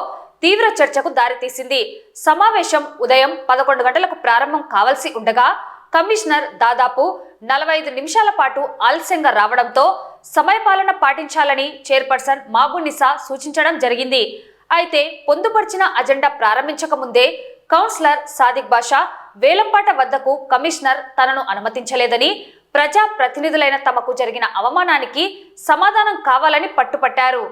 తీవ్ర చర్చకు దారితీసింది. సమావేశం ఉదయం 11 గంటలకు ప్రారంభం కావాల్సి ఉండగా కమిషనర్ దాదాపు 45 నిమిషాల పాటు ఆలస్యంగా రావడంతో సమయపాలన పాటించాలని చైర్పర్సన్ మాబునిసా సూచించడం జరిగింది. అయితే పొందుపరిచిన అజెండా ప్రారంభించక ముందే కౌన్సిలర్ సాదిక్ బాషా వేలంపాట వద్దకు కమిషనర్ తనను అనుమతించలేదని, ప్రజా ప్రతినిధులైన తమకు జరిగిన అవమానానికి సమాధానం కావాలని పట్టుపట్టారు.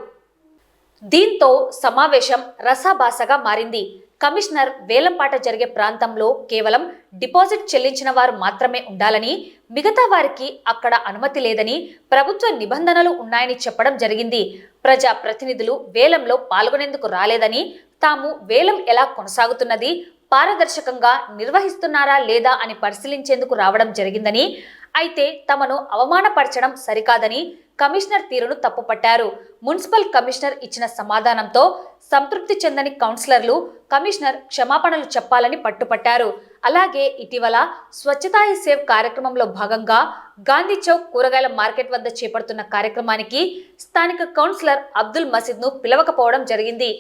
దీంతో సమావేశం రసాభాసగా మారింది. కమిషనర్ వేలంపాట జరిగే ప్రాంతంలో కేవలం డిపాజిట్ చెల్లించిన వారు మాత్రమే ఉండాలని, మిగతా వారికి అక్కడ అనుమతి లేదని ప్రభుత్వ నిబంధనలు ఉన్నాయని చెప్పడం జరిగింది. ప్రజా ప్రతినిధులు వేలంలో పాల్గొనేందుకు రాలేదని, తాము వేలం ఎలా కొనసాగుతున్నది, పారదర్శకంగా నిర్వహిస్తున్నారా లేదా అని పరిశీలించేందుకు రావడం జరిగిందని, అయితే తమను అవమానపరచడం సరికాదని కమిషనర్ తీరును తప్పుపట్టారు. మున్సిపల్ కమిషనర్ ఇచ్చిన సమాధానంతో సంతృప్తి చెందని కౌన్సిలర్లు కమిషనర్ క్షమాపణలు చెప్పాలని పట్టుపట్టారు. అలాగే ఇటీవల స్వచ్ఛతా హీ సేవ్ కార్యక్రమంలో భాగంగా గాంధీ చౌక్ కూరగాయల మార్కెట్ వద్ద చేపడుతున్న కార్యక్రమానికి స్థానిక కౌన్సిలర్ అబ్దుల్ మసీద్ను పిలవకపోవడం జరిగింది.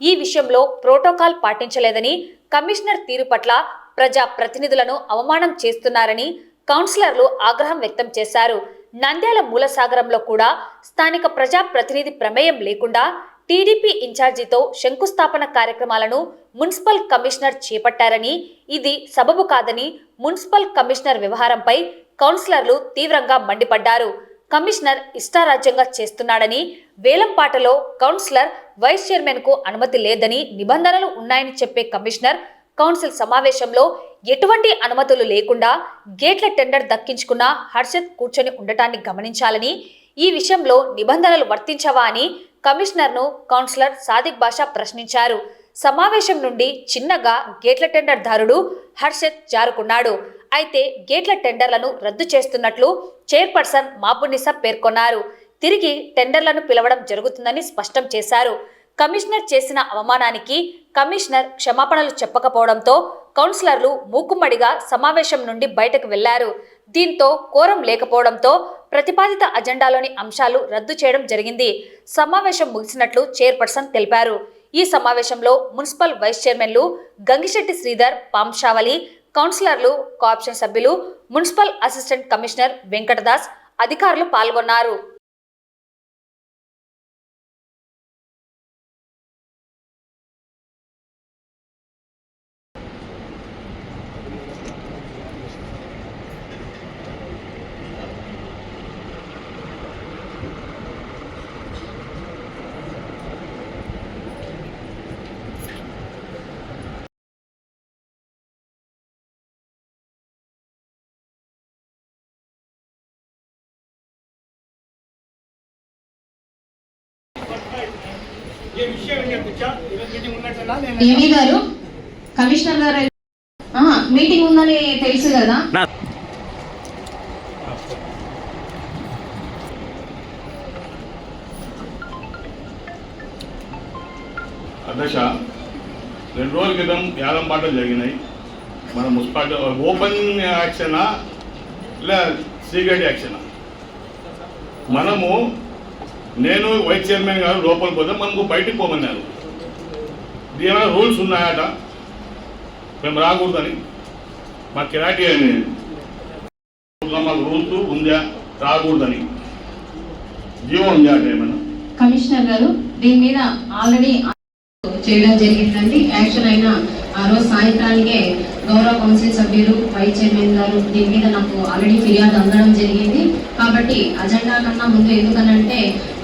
ఈ విషయంలో ప్రోటోకాల్ పాటించలేదని, కమిషనర్ తీరు పట్ల ప్రజా ప్రతినిధులను అవమానం చేస్తున్నారని కౌన్సిలర్లు ఆగ్రహం వ్యక్తం చేశారు. నంద్యాల మూలసాగరంలో కూడా స్థానిక ప్రజా ప్రతినిధి ప్రమేయం లేకుండా టీడీపీ ఇన్ఛార్జితో శంకుస్థాపన కార్యక్రమాలను మున్సిపల్ కమిషనర్ చేపట్టారని, ఇది సబబు కాదని మున్సిపల్ కమిషనర్ వ్యవహారంపై కౌన్సిలర్లు తీవ్రంగా మండిపడ్డారు. కమిషనర్ ఇష్టారాజ్యంగా చేస్తున్నాడని, వేలంపాటలో కౌన్సిలర్ వైస్ చైర్మన్కు అనుమతి లేదని నిబంధనలు ఉన్నాయని చెప్పే కమిషనర్ కౌన్సిల్ సమావేశంలో ఎటువంటి అనుమతులు లేకుండా గేట్ల టెండర్ దక్కించుకున్న హర్షత్ కూర్చొని ఉండటాన్ని గమనించాలని, ఈ విషయంలో నిబంధనలు వర్తించవా అని కమిషనర్ను కౌన్సిలర్ సాదిక్ బాషా ప్రశ్నించారు. సమావేశం నుండి చిన్నగా గేట్ల టెండర్ దారుడు హర్షత్ జారుకున్నాడు. అయితే గేట్ల టెండర్లను రద్దు చేస్తున్నట్లు చైర్పర్సన్ మాబునిసా పేర్కొన్నారు. తిరిగి టెండర్లను పిలవడం జరుగుతుందని స్పష్టం చేశారు. కమిషనర్ చేసిన అవమానానికి కమిషనర్ క్షమాపణలు చెప్పకపోవడంతో కౌన్సిలర్లు మూకుమ్మడిగా సమావేశం నుండి బయటకు వెళ్లారు. దీంతో కోరం లేకపోవడంతో ప్రతిపాదిత అజెండాలోని అంశాలు రద్దు చేయడం జరిగింది. సమావేశం ముగిసినట్లు చైర్పర్సన్ తెలిపారు. ఈ సమావేశంలో మున్సిపల్ వైస్ చైర్మన్లు గంగిశెట్టి శ్రీధర్, పాంశావలి, కౌన్సిలర్లు, కోఆప్షన్ సభ్యులు, మున్సిపల్ అసిస్టెంట్ కమిషనర్ వెంకటదాస్, అధికారులు పాల్గొన్నారు. ఏమీ గారు కమిషనర్ గారు మీటింగ్ ఉందని తెలుసు కదా. అధ్యక్ష 2 రోజుల క్రితం యాదం పాటలు జరిగినాయి. మన మున్సిపాలిటీ ఓపెన్ యాక్షనా ఇలా సీక్రెట్ యాక్షనా? నేను వైస్ చైర్మన్ గారు లోపలికి పోతే మనకు బయటికి పోమన్నారు. ఏమైనా రూల్స్ ఉన్నాయట మేము రాకూడదని? మాకు కిరాటీ మాకు రూల్స్ ఉందా రాకూడదని? జీవో ఉందా అట ఏమన్నా? కమిషనర్ గారు దీని మీద ఆల్రెడీ చేయడం జరిగిందండి. యాక్షన్ అయిన ఆ రోజు సాయంత్రానికే గౌరవ కౌన్సిల్ సభ్యులు వైస్ చైర్మన్ గారు దీని మీద నాకు ఆల్రెడీ ఫిర్యాదు అందడం జరిగింది. కాబట్టి అజెండా కన్నా ముందు, ఎందుకనంటే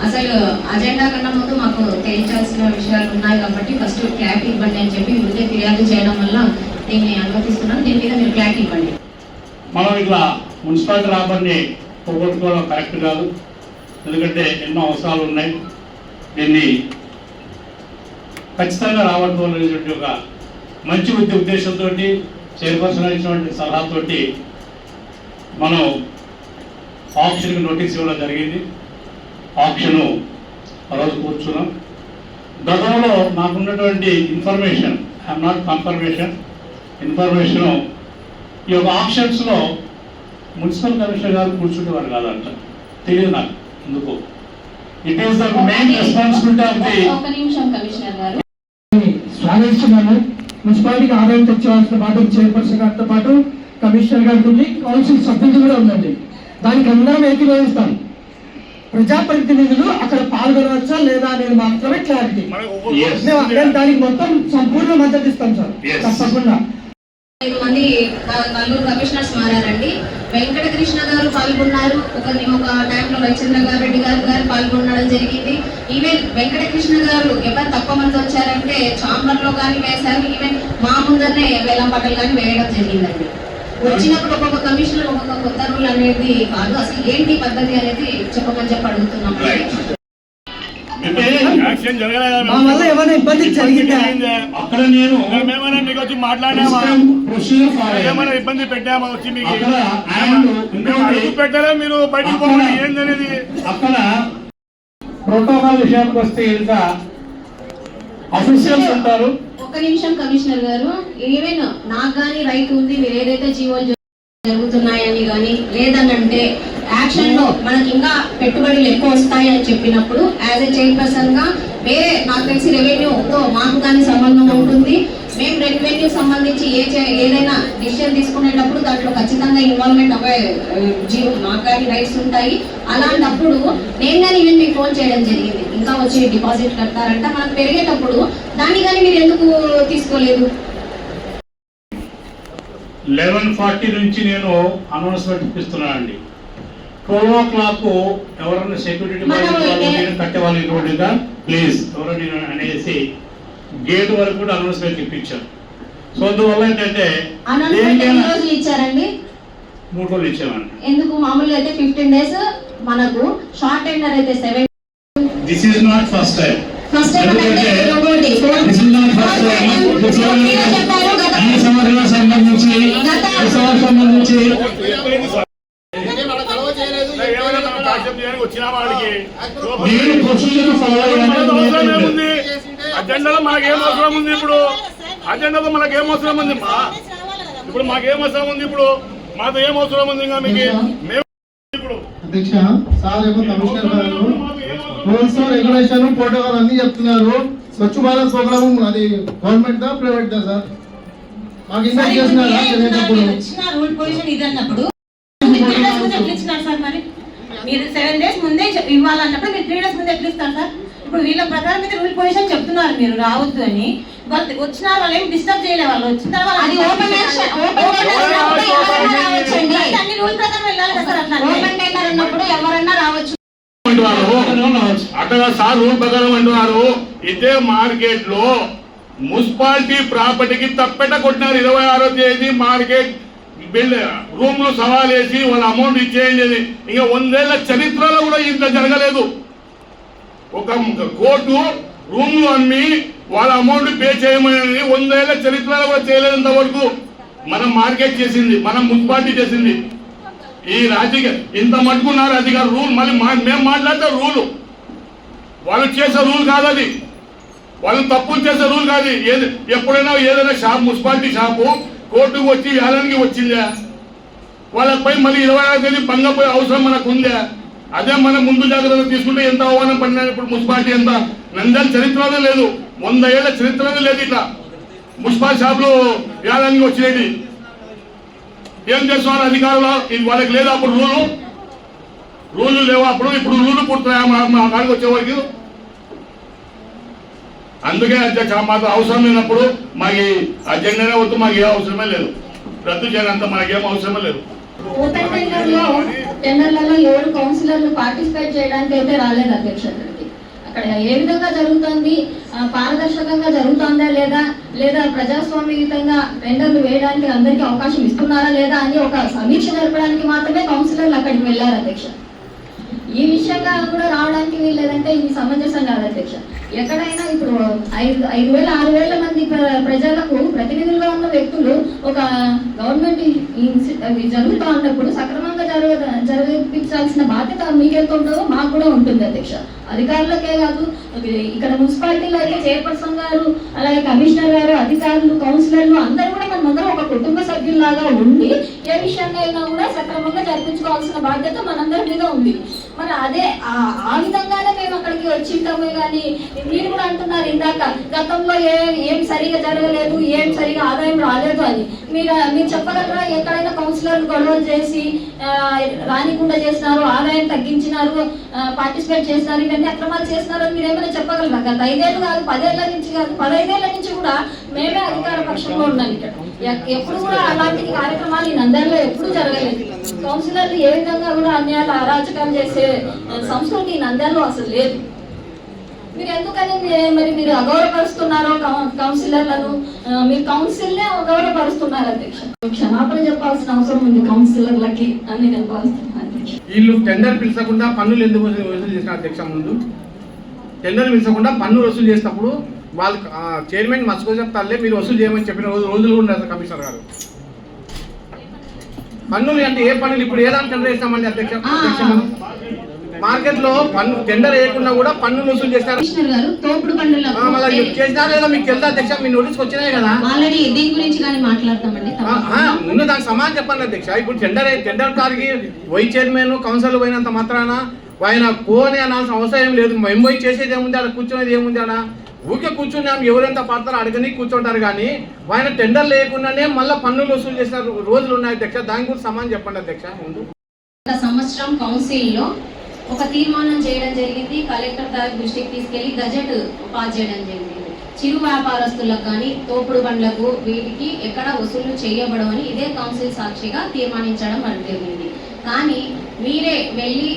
అసలు అజెండా కన్నా ముందు మాకు తేల్చాల్సిన విషయాలు ఉన్నాయి కాబట్టి ఫస్ట్ క్లారిటీ ఇవ్వండి అని చెప్పి ముందే ఫిర్యాదు చేయడం వల్ల దీన్ని అనుమతిస్తున్నాను. దీని మీద మీరు క్లారిటీ ఇవ్వండి. మనం ఇట్లా మున్సిపాలిటీ రాబడిని పోగొట్టుకోవడం కరెక్ట్ కాదు. ఎందుకంటే ఎన్నో అవసరాలు ఉన్నాయి. దీన్ని ఖచ్చితంగా రాబట్టుకోవాలనేటువంటి ఒక మంచి ఉద్దేశంతో చైర్పర్సన్ ఇచ్చినటువంటి సలహాతోటి మనం ఆప్షన్కి నోటీస్ ఇవ్వడం జరిగింది. ఆప్షను ఆ రోజు కూర్చున్నాం. గతంలో నాకున్నటువంటి ఇన్ఫర్మేషన్, ఐఎమ్ నాట్ ఇన్ఫర్మేషను ఈ యొక్క ఆప్షన్స్లో మున్సిపల్ కమిషనర్ గారు కూర్చుంటేవారు కాదంట. తెలియదు నాకు ఎందుకు. It is the main responsibility of the. ఒక నిమిషం కమిషనర్ గారు, స్వాగతిస్తున్నాను. మున్సిపాలిటీకి ఆదాయం తెచ్చేవాల్సిన పాటు చైర్పర్సన్ గారితో పాటు కమిషనర్ గారికి ఉంది, కౌన్సిల్ సభ్యులు కూడా ఉందండి. దానికి అందరం ఏకీభవిస్తాం. ప్రజాప్రతినిధులు అక్కడ పాల్గొనవచ్చా లేదా అనేది మాత్రమే క్లారిటీ. మేము దానికి మొత్తం సంపూర్ణ మద్దతు ఇస్తాం సార్, తప్పకుండా. 5 మంది నలుగురు కమిషనర్స్ మారారండి. వెంకటకృష్ణ గారు పాల్గొన్నారు. ఒక టైంలో రవిచంద్రగారెడ్డి గారు పాల్గొనడం జరిగింది. ఈవెన్ వెంకటకృష్ణ గారు ఎవరు తక్కువ మంది వచ్చారంటే చాంబర్ లో కానీ వేశారు. ఈవెన్ మా ముందరనే వేలం పాటలు కానీ వేయడం జరిగిందండి. వచ్చినప్పుడు ఒక్కొక్క కమిషనర్ ఒక్కొక్క కొత్త రూల్ అనేది కాదు, అసలు ఏంటి పద్ధతి అనేది చెప్పమని చెప్పి అడుగుతున్నాం. మా వల్ల ఏమైనా ఇబ్బంది జరిగిందా? అక్కడ నేను మేమైనా మీకు వచ్చి మాట్లాడామా? ఏమైనా ఇబ్బంది పెట్టామా? వచ్చి మీకు అడుగు పెట్టారా? మీరు బయటకు పోవాలి ఏందనేది. అక్కడ ప్రోటోకాల్ విషయానికి వస్తే ఇంకా అఫీషియల్స్ ఉంటారు. ఒక్క నిమిషం కమిషనర్ గారు, ఈవెన్ నాకు కానీ రైట్ ఉంది, మీరు ఏదైతే జీవోలు జరుగుతున్నాయని కానీ లేదనంటే యాక్షన్ లో మనకి ఇంకా పెట్టుబడులు ఎక్కువ వస్తాయి అని చెప్పినప్పుడు యాజ్ ఎ చైర్పర్సన్ గా వేరే నాకు తెలిసి రెవెన్యూతో మాకు కానీ సంబంధం ఉంటుంది. మేము రెవెన్యూ సంబంధించి ఏదైనా డిసిషన్ తీసుకునేటప్పుడు దాంట్లో ఖచ్చితంగా ఇన్వాల్వ్మెంట్ అవ్వే మాకు కానీ రైట్స్ ఉంటాయి. అలాంటప్పుడు నేను కానీ ఈవెన్ మీకు ఫోన్ చేయడం జరిగింది, ఇంకా వచ్చి డిపాజిట్ కడతారంట మనకు పెరిగేటప్పుడు, దాన్ని కానీ మీరు ఎందుకు తీసుకోలేదు? 11:40 నుంచి నేను అనౌన్స్మెంట్ ఇప్పిస్తున్నానండి. 12 o'clock ఎవరైనా సెక్యూరిటీ కట్టేవాళ్ళు ఇటువంటిగా ప్లీజ్ ఎవరైనా అనేసి గేట్ వరకు కూడా అనౌన్స్మెంట్ ఇప్పించాను. సో అందువల్ల ఏంటంటే ఇచ్చారండి 3 రోజులు ఇచ్చామండి. ఎందుకు? మామూలుగా అయితే 15 days, మనకు షార్ట్ టెండర్ అయితే 7. This is not first time. First time ఈ సంవత్సరం సంబంధించి వచ్చిన వాడికి నేను అజెండాలో మనకేం అవసరం ఉంది? ఇప్పుడు అజెండాలో మనకేం అవసరం ఉంది? ఇప్పుడు మాకేం అవసరం ఉంది? ఇప్పుడు మాతో ఏం అవసరం ఉంది? ఇంకా మీకు మేము ఇప్పుడు అధ్యక్ష సార్ ఏమో కమిషనర్ గారు రూల్స్ రెగ్యులేషన్ ప్రోటోకాల్ అన్ని చెప్తున్నారు. స్వచ్ఛ భారత్ ప్రోగ్రామ్ అది గవర్నమెంట్ దా ప్రైవేట్ దా సార్? మాకు ఇంకా చేస్తున్నారా తెలియనప్పుడు రూల్ పొజిషన్ ఇది అన్నప్పుడు ఇచ్చినారు సార్. మరి మీరు 7 days ముందే ఇవ్వాలన్నప్పుడు మీరు 3 days ముందే ఎట్లా ఇస్తారు సార్? ఇప్పుడు వీళ్ళ ప్రకారం అయితే రూల్ పొజిషన్ చెప్తున్నారు మీరు రావద్దు అని. వాళ్ళు వచ్చిన వాళ్ళు ఏం డిస్టర్బ్ చేయలే. వాళ్ళు వచ్చిన తర్వాత అన్ని రూల్ ప్రకారం వెళ్ళాలి కదా సార్. అట్లా ఓపెన్ టెండర్ ఉన్నప్పుడు ఎవరన్నా రావచ్చు. అట్లా సార్ రూల్ ప్రకారం అంటున్నారు. ఇదే మార్కెట్ లో మున్సిపాలిటీ ప్రాపర్టీకి తప్పెట కొట్టినారు. 26వ తేదీ మార్కెట్ రూమ్లు సవాల్ వేసి వాళ్ళ అమౌంట్ ఇచ్చేయండి. ఇంకా 100 ఏళ్ల చరిత్రలో కూడా ఇంత జరగలేదు. ఒక కోర్టు రూమ్లు అమ్మి వాళ్ళ అమౌంట్ పే చేయమని 100 ఏళ్ల చరిత్రలో కూడా చేయలేనంత వరకు మనం మార్కెట్ చేసింది, మనం మున్సిపాలిటీ చేసింది. ఈ రాజకీయ ఇంత మట్టుకున్నారు అధికారులు. రూల్ మళ్ళీ మేము మాట్లాడితే రూలు వాళ్ళు చేసే రూల్ కాదు, అది వాళ్ళు తప్పులు చేసే రూల్ కాదు. ఎప్పుడైనా ఏదైనా షాప్, మున్సిపాలిటీ షాపు కోర్టుకు వచ్చి వేలానికి వచ్చిందా? వాళ్ళపై మళ్ళీ 26వ తేదీ భంగపోయే అవసరం మనకు ఉందా? అదే మనం ముందు జాగ్రత్తలు తీసుకుంటే ఎంత ఆహ్వానం పడినా. ఇప్పుడు మున్సిపాలిటీ ఎంత నంద్యాల చరిత్రలో లేదు, 100 ఏళ్ల చరిత్రలో లేదు ఇట్లా మున్సిపల్ షాపులు వేలానికి వచ్చినది. ఏం చేస్తున్నారు అధికారులు? ఇది వాళ్ళకి లేదా అప్పుడు రూలు లేవు అప్పుడు, ఇప్పుడు రూలు పుడుతున్నాయా మా కాడికి వచ్చేవారికి? అందుకే అధ్యక్ష మాకు అవసరం లేనప్పుడు మాకు అజెండానే వద్దు, మాకు ఏ అవసరమే లేదు, రద్దు చేయాలంత మనకేం అవసరమే లేదు. ఓపెన్ టెండర్లలో 7 కౌన్సిలర్లు పార్టిసిపేట్ చేయడానికి అయితే రాలేదు అధ్యక్ష. అక్కడ ఏ విధంగా జరుగుతుంది, పారదర్శకంగా జరుగుతుందా లేదా ప్రజాస్వామ్యయుతంగా టెండర్లు వేయడానికి అందరికీ అవకాశం ఇస్తున్నారా లేదా అని ఒక సమీక్ష జరపడానికి మాత్రమే కౌన్సిలర్లు అక్కడికి వెళ్ళారు అధ్యక్ష. ఈ విషయంగా కూడా రావడానికి వీల్లేదంటే ఇది సమంజసం కాదు అధ్యక్ష. ఎక్కడైనా ఇప్పుడు 5,000 6,000 మంది ప్రజలకు ప్రతినిధులుగా ఉన్న వ్యక్తులు ఒక గవర్నమెంట్ జరుగుతూ ఉన్నప్పుడు సక్రమంగా జరిపించాల్సిన బాధ్యత మీకెళ్తుందో మాకు కూడా ఉంటుంది అధ్యక్ష. అధికారులకే కాదు, ఇక్కడ మున్సిపాలిటీలో అయితే చైర్పర్సన్ గారు, అలాగే కమిషనర్ గారు, అధికారులు, కౌన్సిలర్లు అందరూ కూడా మనందరం ఒక కుటుంబ సభ్యుల్లాగా ఉండి ఏ విషయాన్ని అయినా కూడా సక్రమంగా జరిపించుకోవాల్సిన బాధ్యత మనందరి మీద ఉంది. మరి అదే ఆ విధంగానే మేము అక్కడికి వచ్చింటామే. కానీ మీరు కూడా అంటున్నారు ఇందాక గతంలో ఏం సరిగా జరగలేదు, ఏం సరిగా ఆదాయం రాలేదు అని. మీరు చెప్పగలరా? ఎక్కడైనా కౌన్సిలర్లు గొడవలు చేసి రానికుండా చేసినారు, ఆదాయం తగ్గించినారు, పార్టిసిపేట్ చేసినారు, ఇవన్నీ అక్రమాలు చేసినారు అని మీరు ఏమైనా చెప్పగలరా? గత 5 ఏళ్ళు కాదు, 10 ఏళ్ల నుంచి కాదు, 15 ఏళ్ల నుంచి కూడా మేమే అధికార పక్షంలో ఉన్నాం ఇక్కడ. ఎప్పుడు కూడా అలాంటి కార్యక్రమాలు ఈ నంద్యాలలో ఎప్పుడు జరగలేదు. కౌన్సిలర్లు ఏ విధంగా కూడా అన్యాయాలు, అరాచకాలు చేసే సంస్కృతి ఈ నంద్యాలలో అసలు లేదు. మీరు ఎందుకని మరి మీరు అగౌరవపరుస్తున్నారో కౌన్సిలర్లను? మీరు కౌన్సిల్నే అగౌరవపరుస్తున్నారు అధ్యక్ష. క్షమాపణ చెప్పాల్సిన అవసరం ఉంది కౌన్సిలర్లకి అని నేను భావిస్తున్నాను అధ్యక్ష. వీళ్ళు టెండర్ పిలిచకుండా పన్నులు ఎందుకు వసూలు చేసిన అధ్యక్ష? ముందు టెండర్ పిలిచకుండా పన్నులు వసూలు చేసినప్పుడు వాళ్ళు చైర్మన్ మర్చిపో చెప్తారులే, మీరు వసూలు చేయమని చెప్పిన రోజులు కూడా ఉండదు కమిషనర్ గారు. పన్నులు అంటే ఏ పన్నులు? ఇప్పుడు ఏదాన్ని టెండర్ వేస్తామండి అధ్యక్ష? మార్కెట్ లో పన్ను టెండర్ వేయకుండా కూడా పన్నులు వసూలు చేస్తారు చేసినారు లేదా మీకు తెలుసా అధ్యక్ష? మీ నోటీస్కి వచ్చినాయి కదా ఆల్రెడీ దీని గురించి కానీ మాట్లాడతామండి. ముందు దానికి సమాధానం చెప్పండి అధ్యక్ష. ఇప్పుడు టెండర్ కార్కి వైస్ చైర్మన్ కౌన్సిల్ పోయినంత మాత్రాన ఆయన పోని అనాల్సిన అవసరం ఏం లేదు. మేము పోయి చేసేది ఏముంది, ఆడ కూర్చునేది ఏముంది? ఆడ ఊరికే కూర్చున్నాం, ఎవరెంత పడతారో అడగని కూర్చుంటారు. కానీ ఆయన టెండర్ లేకుండానే మళ్ళీ పన్నులు వసూలు చేసిన రోజులు ఉన్నాయి అధ్యక్ష. దాని గురించి సమాధానం చెప్పండి అధ్యక్ష. ముందు సంవత్సరం కౌన్సిల్లో ఒక తీర్మానం చేయడం జరిగింది, కలెక్టర్ గారి దృష్టికి తీసుకెళ్లి గజెట్ పాస్ చేయడం జరిగింది. చిరు వ్యాపారస్తులకు కానీ తోపుడు బండ్లకు వీటికి ఎక్కడ వసూలు చేయబడవని ఇదే కౌన్సిల్ సాక్షిగా తీర్మానించడం జరిగింది. కానీ మీరే వెళ్ళి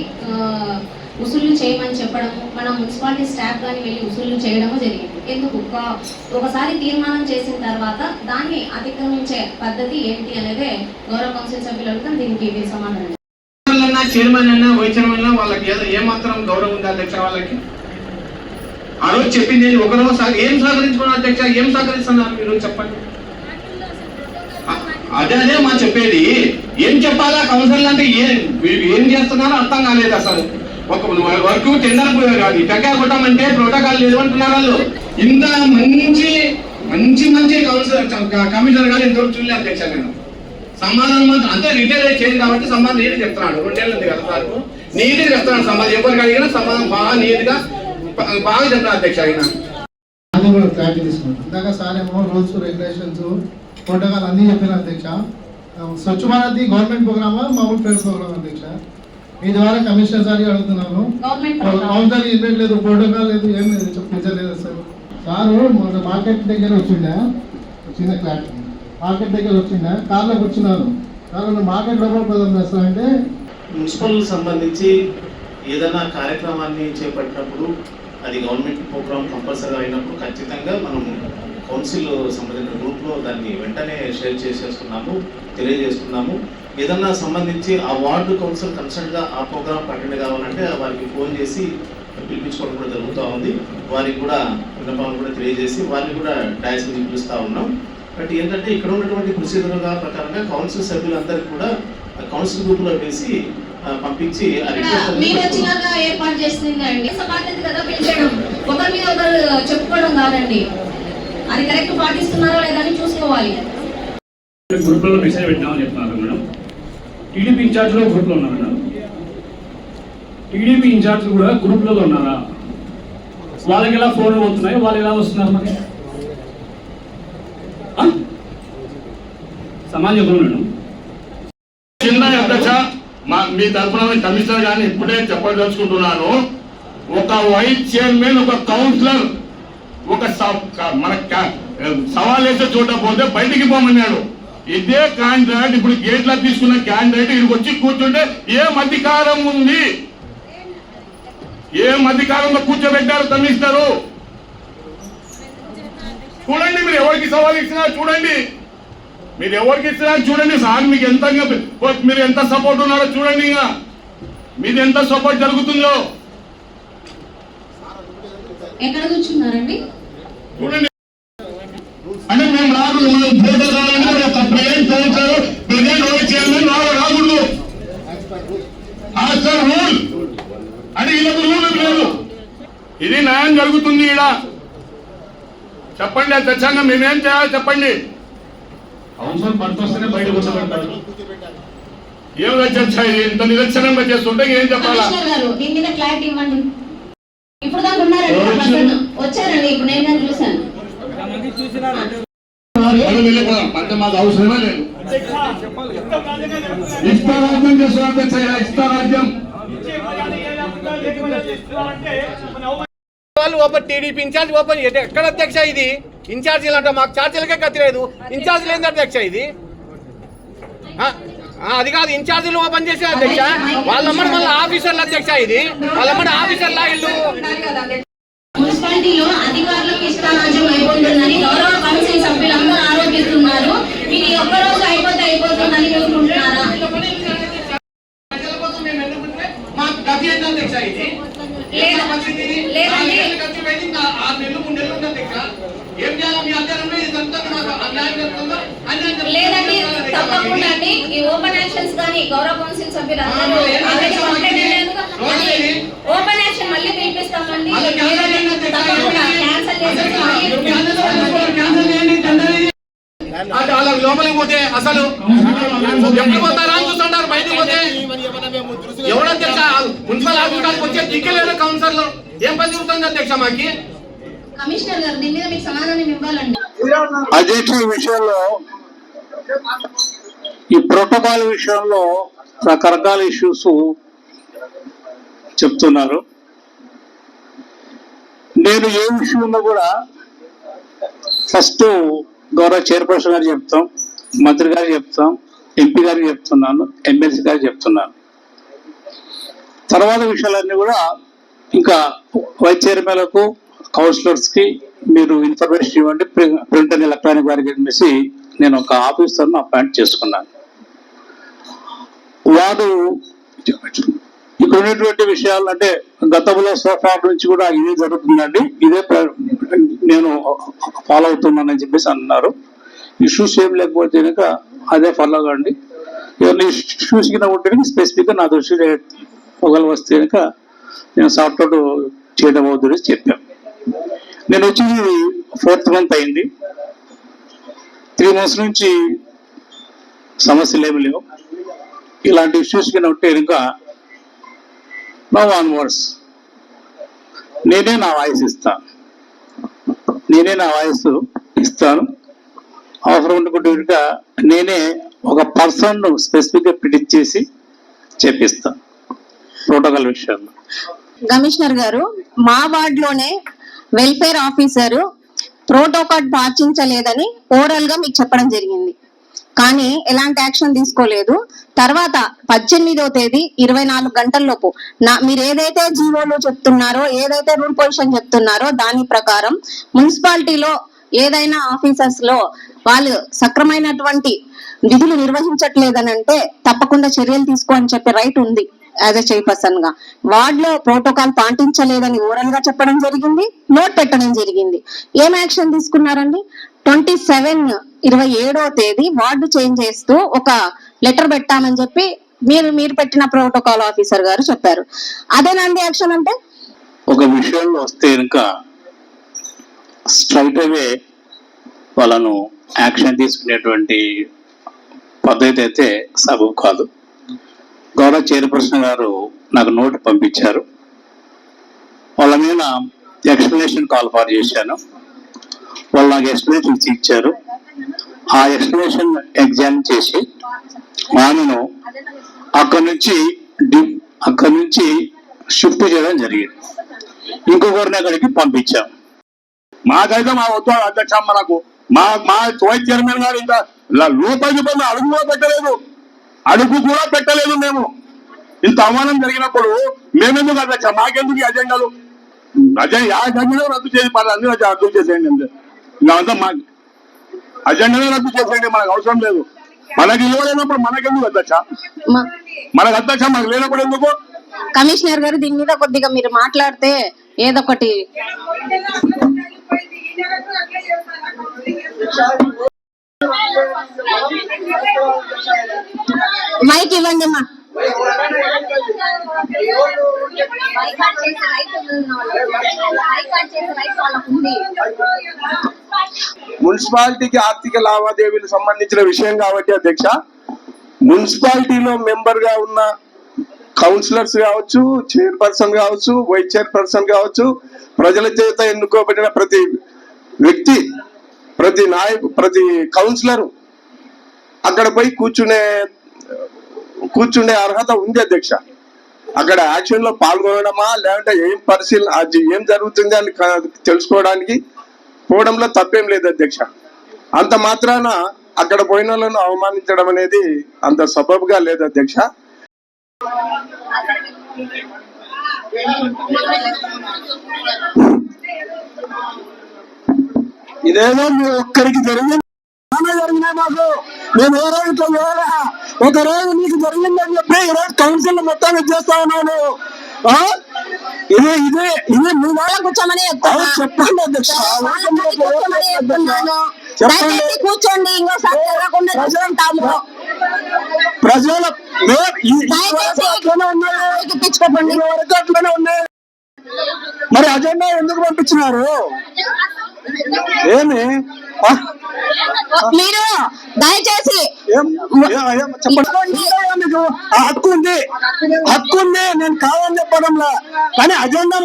వసూలు చేయమని చెప్పడము, మన మున్సిపాలిటీ స్టాఫ్ కానీ వెళ్ళి వసూలు చేయడము జరిగింది. ఎందుకు? ఒకసారి తీర్మానం చేసిన తర్వాత దాన్ని అతిక్రమించే పద్ధతి ఏంటి అనేది గౌరవ కౌన్సిల్ సభ్యులు అడుగుతాం. దీనికి మీరు సమాధానం. చైర్మన్ అన్నా వైస్ చైర్మన్ అన్నా వాళ్ళకి ఏమాత్రం గౌరవం ఉంది అధ్యక్ష? వాళ్ళకి ఆ రోజు చెప్పింది ఒకరోజు ఏం సహకరించుకున్నారు అధ్యక్ష? ఏం సహకరిస్తున్నారు మీరు చెప్పండి. అదే మా చెప్పేది. ఏం చెప్పాలా? కౌన్సిల్ అంటే ఏం చేస్తున్నారో అర్థం కాలేదు అసలు. ఒక వర్క్ టెండర్ కాదు, టెక్కా కొట్టామంటే ప్రోటోకాల్ లేదు అంటున్నారు వాళ్ళు. ఇంత మంచి కమిషనర్ గారు ఇంతవరకు చూడలేదు అధ్యక్ష. నేను సమాధానం మాత్రం అంతే రిటైర్ చేయదు కాబట్టి సమాధానం నీట్గా చెప్తున్నాడు. 2 ఏళ్ళు ఉంది కదా సార్, నీట్గా చెప్తున్నాడు సమాధానం. ఎవరికి అడిగినా సమాధానం బాగా నీట్గా బాగా చెప్తాను అధ్యక్ష. ఆయన క్లారిటీ తీసుకుంటాం. ఇందాక సార్ ఏమో రూల్స్, రెగ్యులేషన్స్, ప్రోటోకాల్ అన్నీ చెప్పిన అధ్యక్ష. స్వచ్ఛ భారత్ గవర్నమెంట్ ప్రోగ్రామా మామూలు ప్రైవేట్ ప్రోగ్రామ్ అధ్యక్ష? మీ ద్వారా కమిషనర్ సార్ అడుగుతున్నాను. కౌన్సిల్ ఇన్వెంట్ లేదు, ప్రోటోకాల్ లేదు, ఏం లేదు, చెప్పించలేదు సార్. సారు మన మార్కెట్ దగ్గర వచ్చిండే చిన్న క్లారిటీ, మార్కెట్ దగ్గర వచ్చిండే కార్లోకి వచ్చినారు. కార్లో మార్కెట్ లోపల ప్రజలు చేస్తారంటే మున్సిపల్ సంబంధించి ఏదైనా కార్యక్రమాన్ని చేపట్టినప్పుడు అది గవర్నమెంట్ ప్రోగ్రామ్ కంపల్సరీగా అయినప్పుడు ఖచ్చితంగా మనం కౌన్సిల్ సంబంధించిన గ్రూప్లో దాన్ని వెంటనే షేర్ చేసేస్తున్నాము, తెలియజేస్తున్నాము. ఏదన్నా సంబంధించి ఆ వార్డు కౌన్సిల్ కన్సర్న్గా ఆ ప్రోగ్రామ్ అటెండ్ కావాలంటే వారికి ఫోన్ చేసి పిలిపించుకోవడం కూడా జరుగుతూ ఉంది. వారికి కూడా విన్నపాలను కూడా తెలియజేసి వారిని కూడా డయాస్ మీద పిలుస్తూ ఉన్నాం. బట్ ఏంటంటే ఇక్కడ ఉన్నటువంటి ప్రొసీజర్గా ప్రకారంగా కౌన్సిల్ సభ్యులందరికీ కూడా కౌన్సిల్ గ్రూప్లో వేసి పంపించి మీరు వచ్చినాక ఏర్పాటు చేసింది అండి బాధ్యత కదా పిలిచడం, ఒకరి మీద ఒకరు చెప్పుకోవడం కాదండి. అది కరెక్ట్ పాటిస్తున్నారో లేదని చూసుకోవాలి. గ్రూప్లో మెసేజ్ పెట్టినామని చెప్తున్నారు మేడం. టీడీపీ ఇన్ఛార్జ్లో గ్రూప్లో ఉన్నారు మేడం. టీడీపీ ఇన్ఛార్జ్ కూడా గ్రూప్లలో ఉన్నారా? వాళ్ళకి ఎలా ఫోన్లు పోతున్నాయి, వాళ్ళు ఎలా వస్తున్నారు మరి సమాజం మేడం? చిన్న అధ్యక్ష మీ తరఫున కమిషనర్ గారిని ఇప్పుడే చెప్పదలుచుకుంటున్నాను. ఒక వైస్ చైర్మన్, ఒక కౌన్సిలర్ ఒక మన సవాల్ వేసే చోట పోతే బయటికి పోమన్నాడు. ఇదే క్యాండిడేట్ ఇప్పుడు గేట్లా తీసుకున్న క్యాండిడేట్ ఇక్కడికి వచ్చి కూర్చుంటే ఏం అధికారం ఉంది? ఏం అధికారంలో కూర్చోబెట్టారు కమిషనరు? చూడండి, మీరు ఎవరికి సవాల్ ఇచ్చినా చూడండి, మీరు ఎవరికి ఇచ్చినా చూడండి సార్. మీకు ఎంత మీరు ఎంత సపోర్ట్ ఉన్నారో చూడండి, ఇంకా మీది ఎంత సపోర్ట్ జరుగుతుందో ఎక్కడ కూర్చున్నారండి చూడండి. అంటే మేము రాకూడదు, మనం ఫోటో కావాలంటే ప్రెసిడెంట్ వైస్ చైర్మన్ రాకూడదు. రూల్ అంటే వీళ్ళకు రూల్ లేదు. ఇది న్యాయం జరుగుతుంది ఈడ. చెప్పండి అధ్యక్షంగా మేమేం చేయాలి చెప్పండి. కౌన్సిల్ పనికొస్తేనే బయట కూర్చోబెట్టారు. ఏం అధ్యక్ష ఇది ఇంత నిరక్షణంగా చేస్తుంటే ఏం చెప్పాలా? దీని మీద క్లారిటీ ఇవ్వండి. ఇప్పుడు దాకా ఉన్నారండి, వచ్చారండి, ఇప్పుడు నేను చూసాను. అంటే మాకు అవసరమే లేదు. ఇష్టారాజ్యం చేస్తున్నారు అధ్యక్ష, ఇష్టారాజ్యం. ఓపెన్ టీడీపీ ఇన్ఛార్జ్ ఓపెన్ ఎక్కడ అధ్యక్ష? ఇది ఇన్ఛార్జీలు అంటే మాకు ఛార్జీలకే గతి లేదు. ఇన్ఛార్జీలు ఏంటి అధ్యక్ష? ఇది అది కాదు, ఇన్ఛార్జీలు ఓపెన్ చేసే అధ్యక్ష. వాళ్ళమ్మడి మళ్ళీ ఆఫీసర్లు అధ్యక్ష. ఇది వాళ్ళమ్మడి ఆఫీసర్లా ఇల్లు. మున్సిపాలిటీలో అధికారులకు ఇష్టారాజ్యం అయిపోతుందని గౌరవ కౌన్సిల్ సభ్యులందరూ ఆరోపిస్తున్నారు. మీరు ఒక్కరోజు అయిపోతుందని అనుకుంటున్నారా? మాకు గతి ఏంటి అధ్యక్ష? ఇది లేదండి, తప్పకుండా అండి. ఈ ఓపెన్ యాక్షన్స్ కానీ గౌరవ కౌన్సిల్ సభ్యులందరూ ఓపెన్ యాక్షన్ మళ్ళీ పిలిపిస్తామండి. తప్పకుండా క్యాన్సల్ చేసేసి వాళ్ళకి లోపలికి పోతే అసలు ఎప్పుడు పోతారా అని చూస్తుంటారు. బయటకు పోతే ఎవరు అధ్యక్ష? మున్సిపల్ ఆఫీస్ కాడికి వచ్చే దిక్కులేదు కౌన్సిలర్లు. ఏం పని జరుగుతుంది అధ్యక్ష మాకి? కమిషనర్ గారు దీని మీద మీకు సమాధానం ఇవ్వాలండి. అధ్యక్ష, ఈ విషయంలో ఈ ప్రోటోకాల్ విషయంలో రకరకాల ఇష్యూస్ చెప్తున్నారు. నేను ఏ విషయంలో కూడా ఫస్ట్ గౌరవ చైర్పర్సన్ గారు చెప్తాం, మంత్రి గారు చెప్తాం, ఎంపీ గారికి చెప్తున్నాను, ఎమ్మెల్సీ గారికి చెప్తున్నాను. తర్వాత విషయాలన్నీ కూడా ఇంకా వైస్ చైర్మన్లకు, కౌన్సిలర్స్కి మీరు ఇన్ఫర్మేషన్ ఇవ్వండి, ప్రింట్ అండ్ ఎలక్ట్రానిక్ వారికి చెప్పేసి నేను ఒక ఆఫీసర్ను అపాయింట్ చేసుకున్నాను. వారు ఇక్కడ ఉన్నటువంటి విషయాలు అంటే గతంలో సోఫా నుంచి కూడా ఇదే జరుగుతుందండి, ఇదే నేను ఫాలో అవుతున్నానని చెప్పేసి అన్నారు. ఇష్యూస్ ఏం లేకపోతే కనుక అదే ఫాలో కాండి. ఎవరిని ఇష్యూస్ కింద ఉంటే స్పెసిఫిక్గా నా దృష్టి ఒకళ్ళు వస్తే కనుక నేను సార్ట్అవుట్ చేయడం అవుతుందని చెప్పాను. నేను వచ్చి 4th month అయింది. 3 months నుంచి సమస్యలు ఏమి లేవు. ఇలాంటి ఇష్యూస్ కింద ఉంటే కనుక నౌ ఆన్వర్డ్స్ నేనే నా వాయిస్ ఇస్తాను. అవసరం అనుకుంటే నేనే ఒక పర్సన్ స్పెసిఫిక్గా ప్రిడిక్ట్ చేసి చెప్పిస్తాను ప్రోటోకాల్ విషయాల్లో. కమిషనర్ గారు, మా వార్డులోనే వెల్ఫేర్ ఆఫీసర్ ప్రోటోకాల్ పాటించలేదని ఓరల్ గా మీకు చెప్పడం జరిగింది, కానీ ఎలాంటి యాక్షన్ తీసుకోలేదు. తర్వాత 18వ తేదీ 24 గంటల్లోపు మీరు ఏదైతే జీవోలో చెప్తున్నారో, ఏదైతే రూల్ పొజిషన్ చెప్తున్నారో దాని ప్రకారం మున్సిపాలిటీలో ఏదైనా ఆఫీసర్స్ లో వాళ్ళు సక్రమైనటువంటి విధులు నిర్వహించట్లేదని అంటే తప్పకుండా చర్యలు తీసుకో అని చెప్పే రైట్ ఉంది. యాజ్ ఎ చైర్పర్సన్ గా వార్డులో ప్రోటోకాల్ పాటించలేదని ఓరల్ గా చెప్పడం జరిగింది, నోట్ పెట్టడం జరిగింది. ఏం యాక్షన్ తీసుకున్నారండి? 27వ తేదీ వార్డు చేంజ్ చేస్తూ ఒక లెటర్ పెట్టామని చెప్పి మీరు పెట్టిన ప్రోటోకాల్ ఆఫీసర్ గారు చెప్పారు. అదేనండి యాక్షన్ అంటే? ఒక విషయంలో వస్తే ఇంకా స్ట్రైట్ అవే వాళ్ళను యాక్షన్ తీసుకునేటువంటి పద్ధతి అయితే సబబు కాదు. గౌరవ చైర్పర్సన్ గారు నాకు నోటు పంపించారు, వాళ్ళ మీద ఎక్స్ప్లెనేషన్ కాల్ ఫార్ చేశాను. వాళ్ళు నాకు ఎక్స్ప్లెనేషన్ ఇచ్చారు. ఆ ఎక్స్ప్లెనేషన్ ఎగ్జామిన్ చేసి ఆమెను అక్కడి నుంచి షిఫ్ట్ చేయడం జరిగింది. ఇంకొకరిని అక్కడికి పంపించాం. మాకైతే మా వద్దు అధ్యక్ష, మనకు మా వైస్ చైర్మన్ గారు ఇంకా లోపలికి పోయి అడుగు కూడా పెట్టలేదు. మేము ఇంత అవమానం జరిగినప్పుడు మేమెందుకు అధ్యక్ష? మాకెందుకు ఈ అజెండాలు? అజెండా రద్దు చేసి అన్ని రద్దు చేసేయండి అంతే. ఇంకా మా అజెండానే రద్దు చేసేయండి, మనకు అవసరం లేదు. మనకి ఇల్లు లేనప్పుడు మనకెందుకు అధ్యక్ష? మనకు అధ్యక్ష మనకు లేనప్పుడు ఎందుకు? కమిషనర్ గారు దీని మీద కొద్దిగా మీరు మాట్లాడితే ఏదొకటి. మైక్ ఇవ్వండి అమ్మా. మున్సిపాలిటీకి ఆర్థిక లావాదేవీలకు సంబంధించిన విషయం కాబట్టి అధ్యక్ష, మున్సిపాలిటీలో మెంబర్ గా ఉన్న కౌన్సిలర్స్ కావచ్చు, చైర్పర్సన్ కావచ్చు, వైస్ చైర్పర్సన్ కావచ్చు, ప్రజల చేత ఎన్నుకోబడిన ప్రతి వ్యక్తి, ప్రతి ప్రతి కౌన్సిలర్ అక్కడ పోయి కూర్చునే అర్హత ఉంది అధ్యక్ష. అక్కడ యాక్షన్ లో పాల్గొనడమా లేదంటే ఏం జరుగుతుంది అని తెలుసుకోవడానికి పోవడంలో తప్పేం లేదు అధ్యక్ష. అంత మాత్రాన అక్కడ పోయిన వాళ్ళను అవమానించడం అనేది అంత సబబుగా లేదు అధ్యక్ష. ఇదేదో మీ ఒక్కరికి జరిగింది, జరిగినా మాకు మేము ఏ రోజు ఒక రోజు మీకు జరిగిందని చెప్పి ఈరోజు కౌన్సిల్ మొత్తం చేస్తా ఉన్నాను. ఇది మీ వాళ్ళ కూర్చోమని చెప్పండి అధ్యక్ష, చెప్పండి. కూర్చోండి, ఇంకోసారి ప్రజల అట్లనే ఉన్నాయి. మరి అజెండా ఎందుకు పంపించినారు? ఏమి మీరు దయచేసి చెప్పండి. హక్కు ఉంది, నేను కాదని చెప్పడంలా, కానీ అజెండా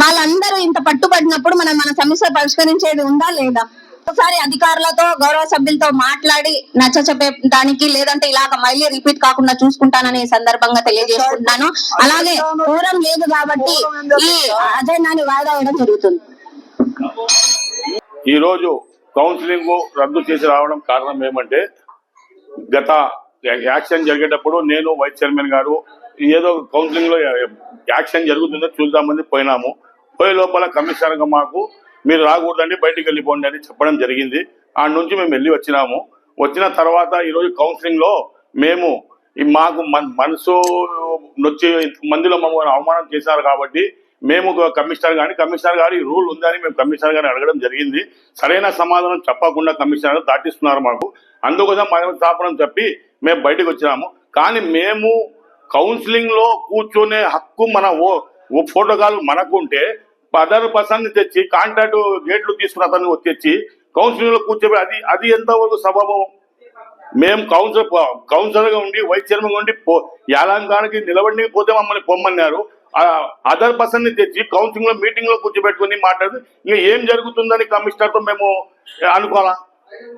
వాళ్ళందరూ ఇంత పట్టుబడినప్పుడు మనం మన సమస్య పరిష్కరించేది ఉందా లేదా? ఒకసారి అధికారులతో గౌరవ సభ్యులతో మాట్లాడి నచ్చ చెప్పడానికి, లేదంటే ఇలాగ మళ్ళీ రిపీట్ కాకుండా చూసుకుంటానని సందర్భంగా తెలియజేసుకుంటున్నాను. అలాగే దూరం లేదు కాబట్టి ఈ అజెండాని వాయిదా వేయడం జరుగుతుంది. ఈ రోజు కౌన్సిలింగ్ రద్దు చేసి రావడం కారణం ఏమంటే, గత యాక్షన్ జరిగేటప్పుడు నేను వైస్ చైర్మన్ గారు ఏదో కౌన్సిలింగ్ లో యాక్షన్ జరుగుతుందో చూద్దామని పోయినాము. పోయే లోపల కమిషనర్ గా మాకు మీరు రాకూడదండి, బయటికి వెళ్ళిపోండి అని చెప్పడం జరిగింది. ఆ నుంచి మేము వెళ్ళి వచ్చిన తర్వాత ఈరోజు కౌన్సిలింగ్ లో మేము మాకు మనసు నొచ్చి మందిలో మమ్మల్ని అవమానం చేశారు కాబట్టి మేము కమిషనర్ గారి రూల్ ఉందని మేము కమిషనర్ గారిని అడగడం జరిగింది. సరైన సమాధానం చెప్పకుండా కమిషనర్ దాటిస్తున్నారు మాకు. అందుకోసం మనస్తాపనం చెప్పి మేము బయటకు వచ్చినాము. కానీ మేము కౌన్సిలింగ్ లో కూర్చునే హక్కు మన ఫోటోకాల్ మనకుంటే అదర్ పర్సన్ తెచ్చి కాంటాక్ట్ గేట్లు తీసుకున్న అతను తెచ్చి కౌన్సిలింగ్ లో కూర్చోబెట్టి అది ఎంతవరకు సబబు? మేము కౌన్సిలర్ గా ఉండి వైస్ చైర్మన్ గా ఉండి యాలంకానికి నిలబడి పోతే మమ్మల్ని పొమ్మన్నారు. అదర్ పర్సన్ ని తెచ్చి కౌన్సిలింగ్ లో మీటింగ్ లో కూర్చోబెట్టుకుని మాట్లాడుతూ ఇంకా ఏం జరుగుతుందని కమిషనర్ తో మేము అనుకోవాలా?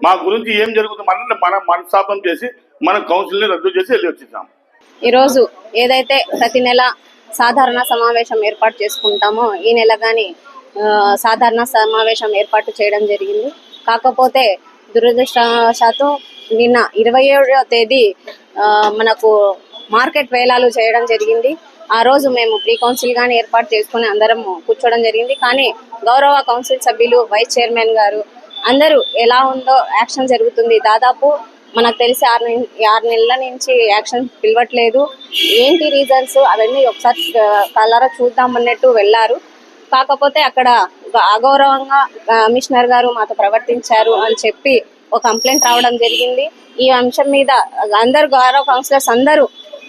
మా గురించి ఏం జరుగుతుంది మనం మనస్తాపం చేసి మనం కౌన్సిల్ ని రద్దు చేసి వెళ్ళి వచ్చేసాం. ఈరోజు ఏదైతే ప్రతి నెల సాధారణ సమావేశం ఏర్పాటు చేసుకుంటామో ఈ నెల కానీ సాధారణ సమావేశం ఏర్పాటు చేయడం జరిగింది. కాకపోతే దురదృష్టవశాత్తు నిన్న 27వ తేదీ మనకు మార్కెట్ వేలాలు చేయడం జరిగింది. ఆ రోజు మేము ప్రీ కౌన్సిల్ గాని ఏర్పాటు చేసుకుని అందరం కూర్చోవడం జరిగింది. కానీ గౌరవ కౌన్సిల్ సభ్యులు, వైస్ చైర్మన్ గారు అందరూ ఎలా ఉందో యాక్షన్ జరుగుతుంది. దాదాపు మనకు తెలిసి 6 నెలల నుంచి యాక్షన్ పిలవట్లేదు. ఏంటి రీజన్స్ అవన్నీ ఒకసారి కలరా చూద్దాం అన్నట్టు వెళ్ళారు. కాకపోతే అక్కడ అగౌరవంగా కమిషనర్ గారు మాతో ప్రవర్తించారు అని చెప్పి ఒక కంప్లైంట్ రావడం జరిగింది. ఈ అంశం మీద అందరు గౌరవ కౌన్సిలర్స్ అందరూ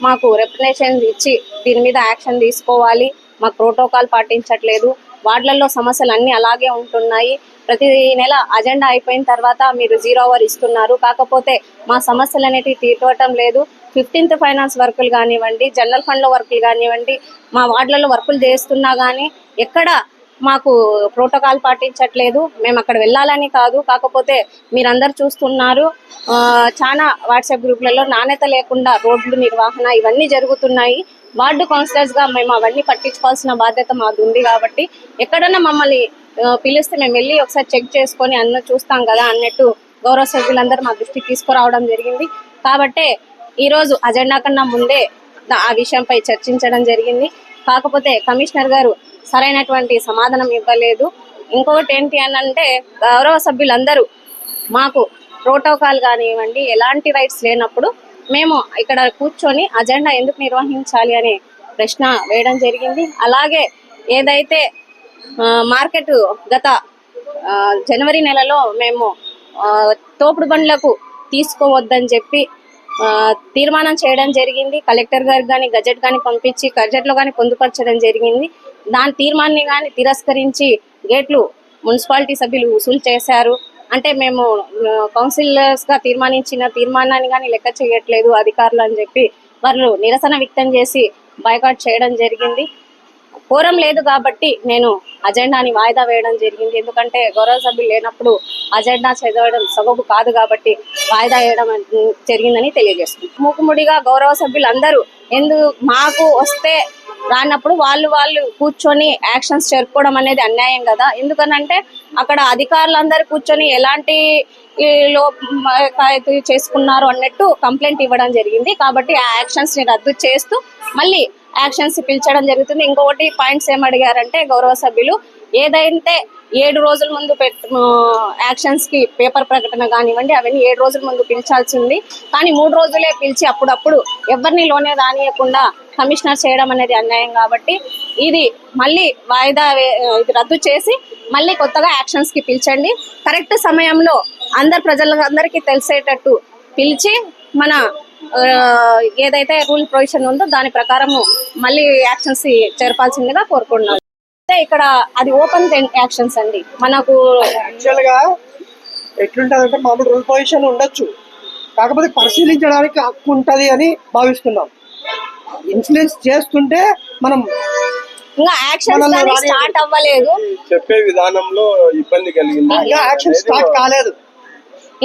మాకు రిప్రజెంటేషన్ ఇచ్చి దీని మీద యాక్షన్ తీసుకోవాలి, మాకు ప్రోటోకాల్ పాటించట్లేదు, వార్డులలో సమస్యలు అన్నీ అలాగే ఉంటున్నాయి, ప్రతి నెల అజెండా అయిపోయిన తర్వాత మీరు 0 hour ఇస్తున్నారు, కాకపోతే మా సమస్యలు అనేటివి తీర్చడం లేదు. 15th ఫైనాన్స్ వర్కులు కానివ్వండి, జనరల్ ఫండ్లో వర్కులు కానివ్వండి, మా వార్డులలో వర్కులు చేస్తున్నా కానీ ఎక్కడ మాకు ప్రోటోకాల్ పాటించట్లేదు. మేము అక్కడ వెళ్ళాలని కాదు, కాకపోతే మీరందరూ చూస్తున్నారు చాలా వాట్సాప్ గ్రూప్లలో నాణ్యత లేకుండా రోడ్లు నిర్వహణ ఇవన్నీ జరుగుతున్నాయి. వార్డు కౌన్సిలర్స్గా మేము అవన్నీ పట్టించుకోవాల్సిన బాధ్యత మాకు ఉంది. కాబట్టి ఎక్కడన్నా మమ్మల్ని పిలిస్తే మేము వెళ్ళి ఒకసారి చెక్ చేసుకొని అన్న చూస్తాం కదా అన్నట్టు గౌరవ సభ్యులందరూ మా దృష్టికి తీసుకురావడం జరిగింది. కాబట్టే ఈరోజు అజెండా కన్నా ముందే ఆ విషయంపై చర్చించడం జరిగింది. కాకపోతే కమిషనర్ గారు సరైనటువంటి సమాధానం ఇవ్వలేదు. ఇంకొకటి ఏంటి అని అంటే గౌరవ సభ్యులందరూ మాకు ప్రోటోకాల్ కానివ్వండి ఎలాంటి రైట్స్ లేనప్పుడు మేము ఇక్కడ కూర్చొని అజెండా ఎందుకు నిర్వహించాలి అనే ప్రశ్న వేయడం జరిగింది. అలాగే ఏదైతే మార్కెట్ గత జనవరి నెలలో మేము తోపుడు బండ్లకు తీసుకోవద్దని చెప్పి తీర్మానం చేయడం జరిగింది. కలెక్టర్ గారికి కానీ గజెట్ కానీ పంపించి గజెట్లో కానీ పొందుపరచడం జరిగింది. దాని తీర్మానాన్ని కానీ తిరస్కరించి గేట్లు మున్సిపాలిటీ సభ్యులు వసూలు చేశారు. అంటే మేము కౌన్సిలర్స్గా తీర్మానించిన తీర్మానాన్ని కానీ లెక్క చేయట్లేదు అధికారులు అని చెప్పి వాళ్ళు నిరసన వ్యక్తం చేసి బాయ్కాట్ చేయడం జరిగింది. కోరం లేదు కాబట్టి నేను అజెండాని వాయిదా వేయడం జరిగింది. ఎందుకంటే గౌరవ సభ్యులు లేనప్పుడు అజెండా చదవడం సబబు కాదు కాబట్టి వాయిదా వేయడం జరిగిందని తెలియజేస్తుంది. మూకుముడిగా గౌరవ సభ్యులు అందరూ మాకు వస్తే రానప్పుడు వాళ్ళు కూర్చొని యాక్షన్స్ జరుపుకోవడం అనేది అన్యాయం కదా. ఎందుకనంటే అక్కడ అధికారులందరూ కూర్చొని ఎలాంటి చేసుకున్నారు అన్నట్టు కంప్లైంట్ ఇవ్వడం జరిగింది. కాబట్టి ఆ యాక్షన్స్ ని రద్దు చేస్తూ మళ్ళీ యాక్షన్స్ పిలిచడం జరుగుతుంది. ఇంకొకటి పాయింట్స్ ఏమడిగారంటే గౌరవ సభ్యులు ఏదైతే 7 రోజుల ముందు యాక్షన్స్ కి పేపర్ ప్రకటన కానివ్వండి అవన్నీ 7 రోజుల ముందు పిలిచాల్సింది, కానీ 3 రోజులే పిలిచి అప్పుడప్పుడు ఎవరిని లోనే రానియకుండా కమిషనర్ చేయడం అనేది అన్యాయం. కాబట్టి ఇది మళ్ళీ ఇది రద్దు చేసి మళ్ళీ కొత్తగా యాక్షన్స్ కి పిలిచండి. కరెక్ట్ సమయంలో ప్రజలందరికీ తెలిసేటట్టు పిలిచి మన ఏదైతే రూల్ ప్రొవిజన్ ఉందో దాని ప్రకారము మళ్ళీ యాక్షన్స్ చేర్పాల్సిందిగా కోరుకుంటున్నాను. ఇక్కడ అది ఓపెన్ యాక్షన్స్ అండి. మనకు యాక్చువల్ గా ఎట్లుంటదంటే మామూలు రూల్ పొజిషన్ ఉండొచ్చు, కాకపోతే పరిశీలించడానికి హక్కు ఉంటది అని భావిస్తున్నాం. ఇన్ఫ్లుయెన్స్ చేస్తుంటే మనం ఇంకా యాక్షన్ స్టార్ట్ అవ్వలేదు, చెప్పే విధానంలో ఇబ్బంది కలిగింది, ఇంకా యాక్షన్ స్టార్ట్ కాలేదు.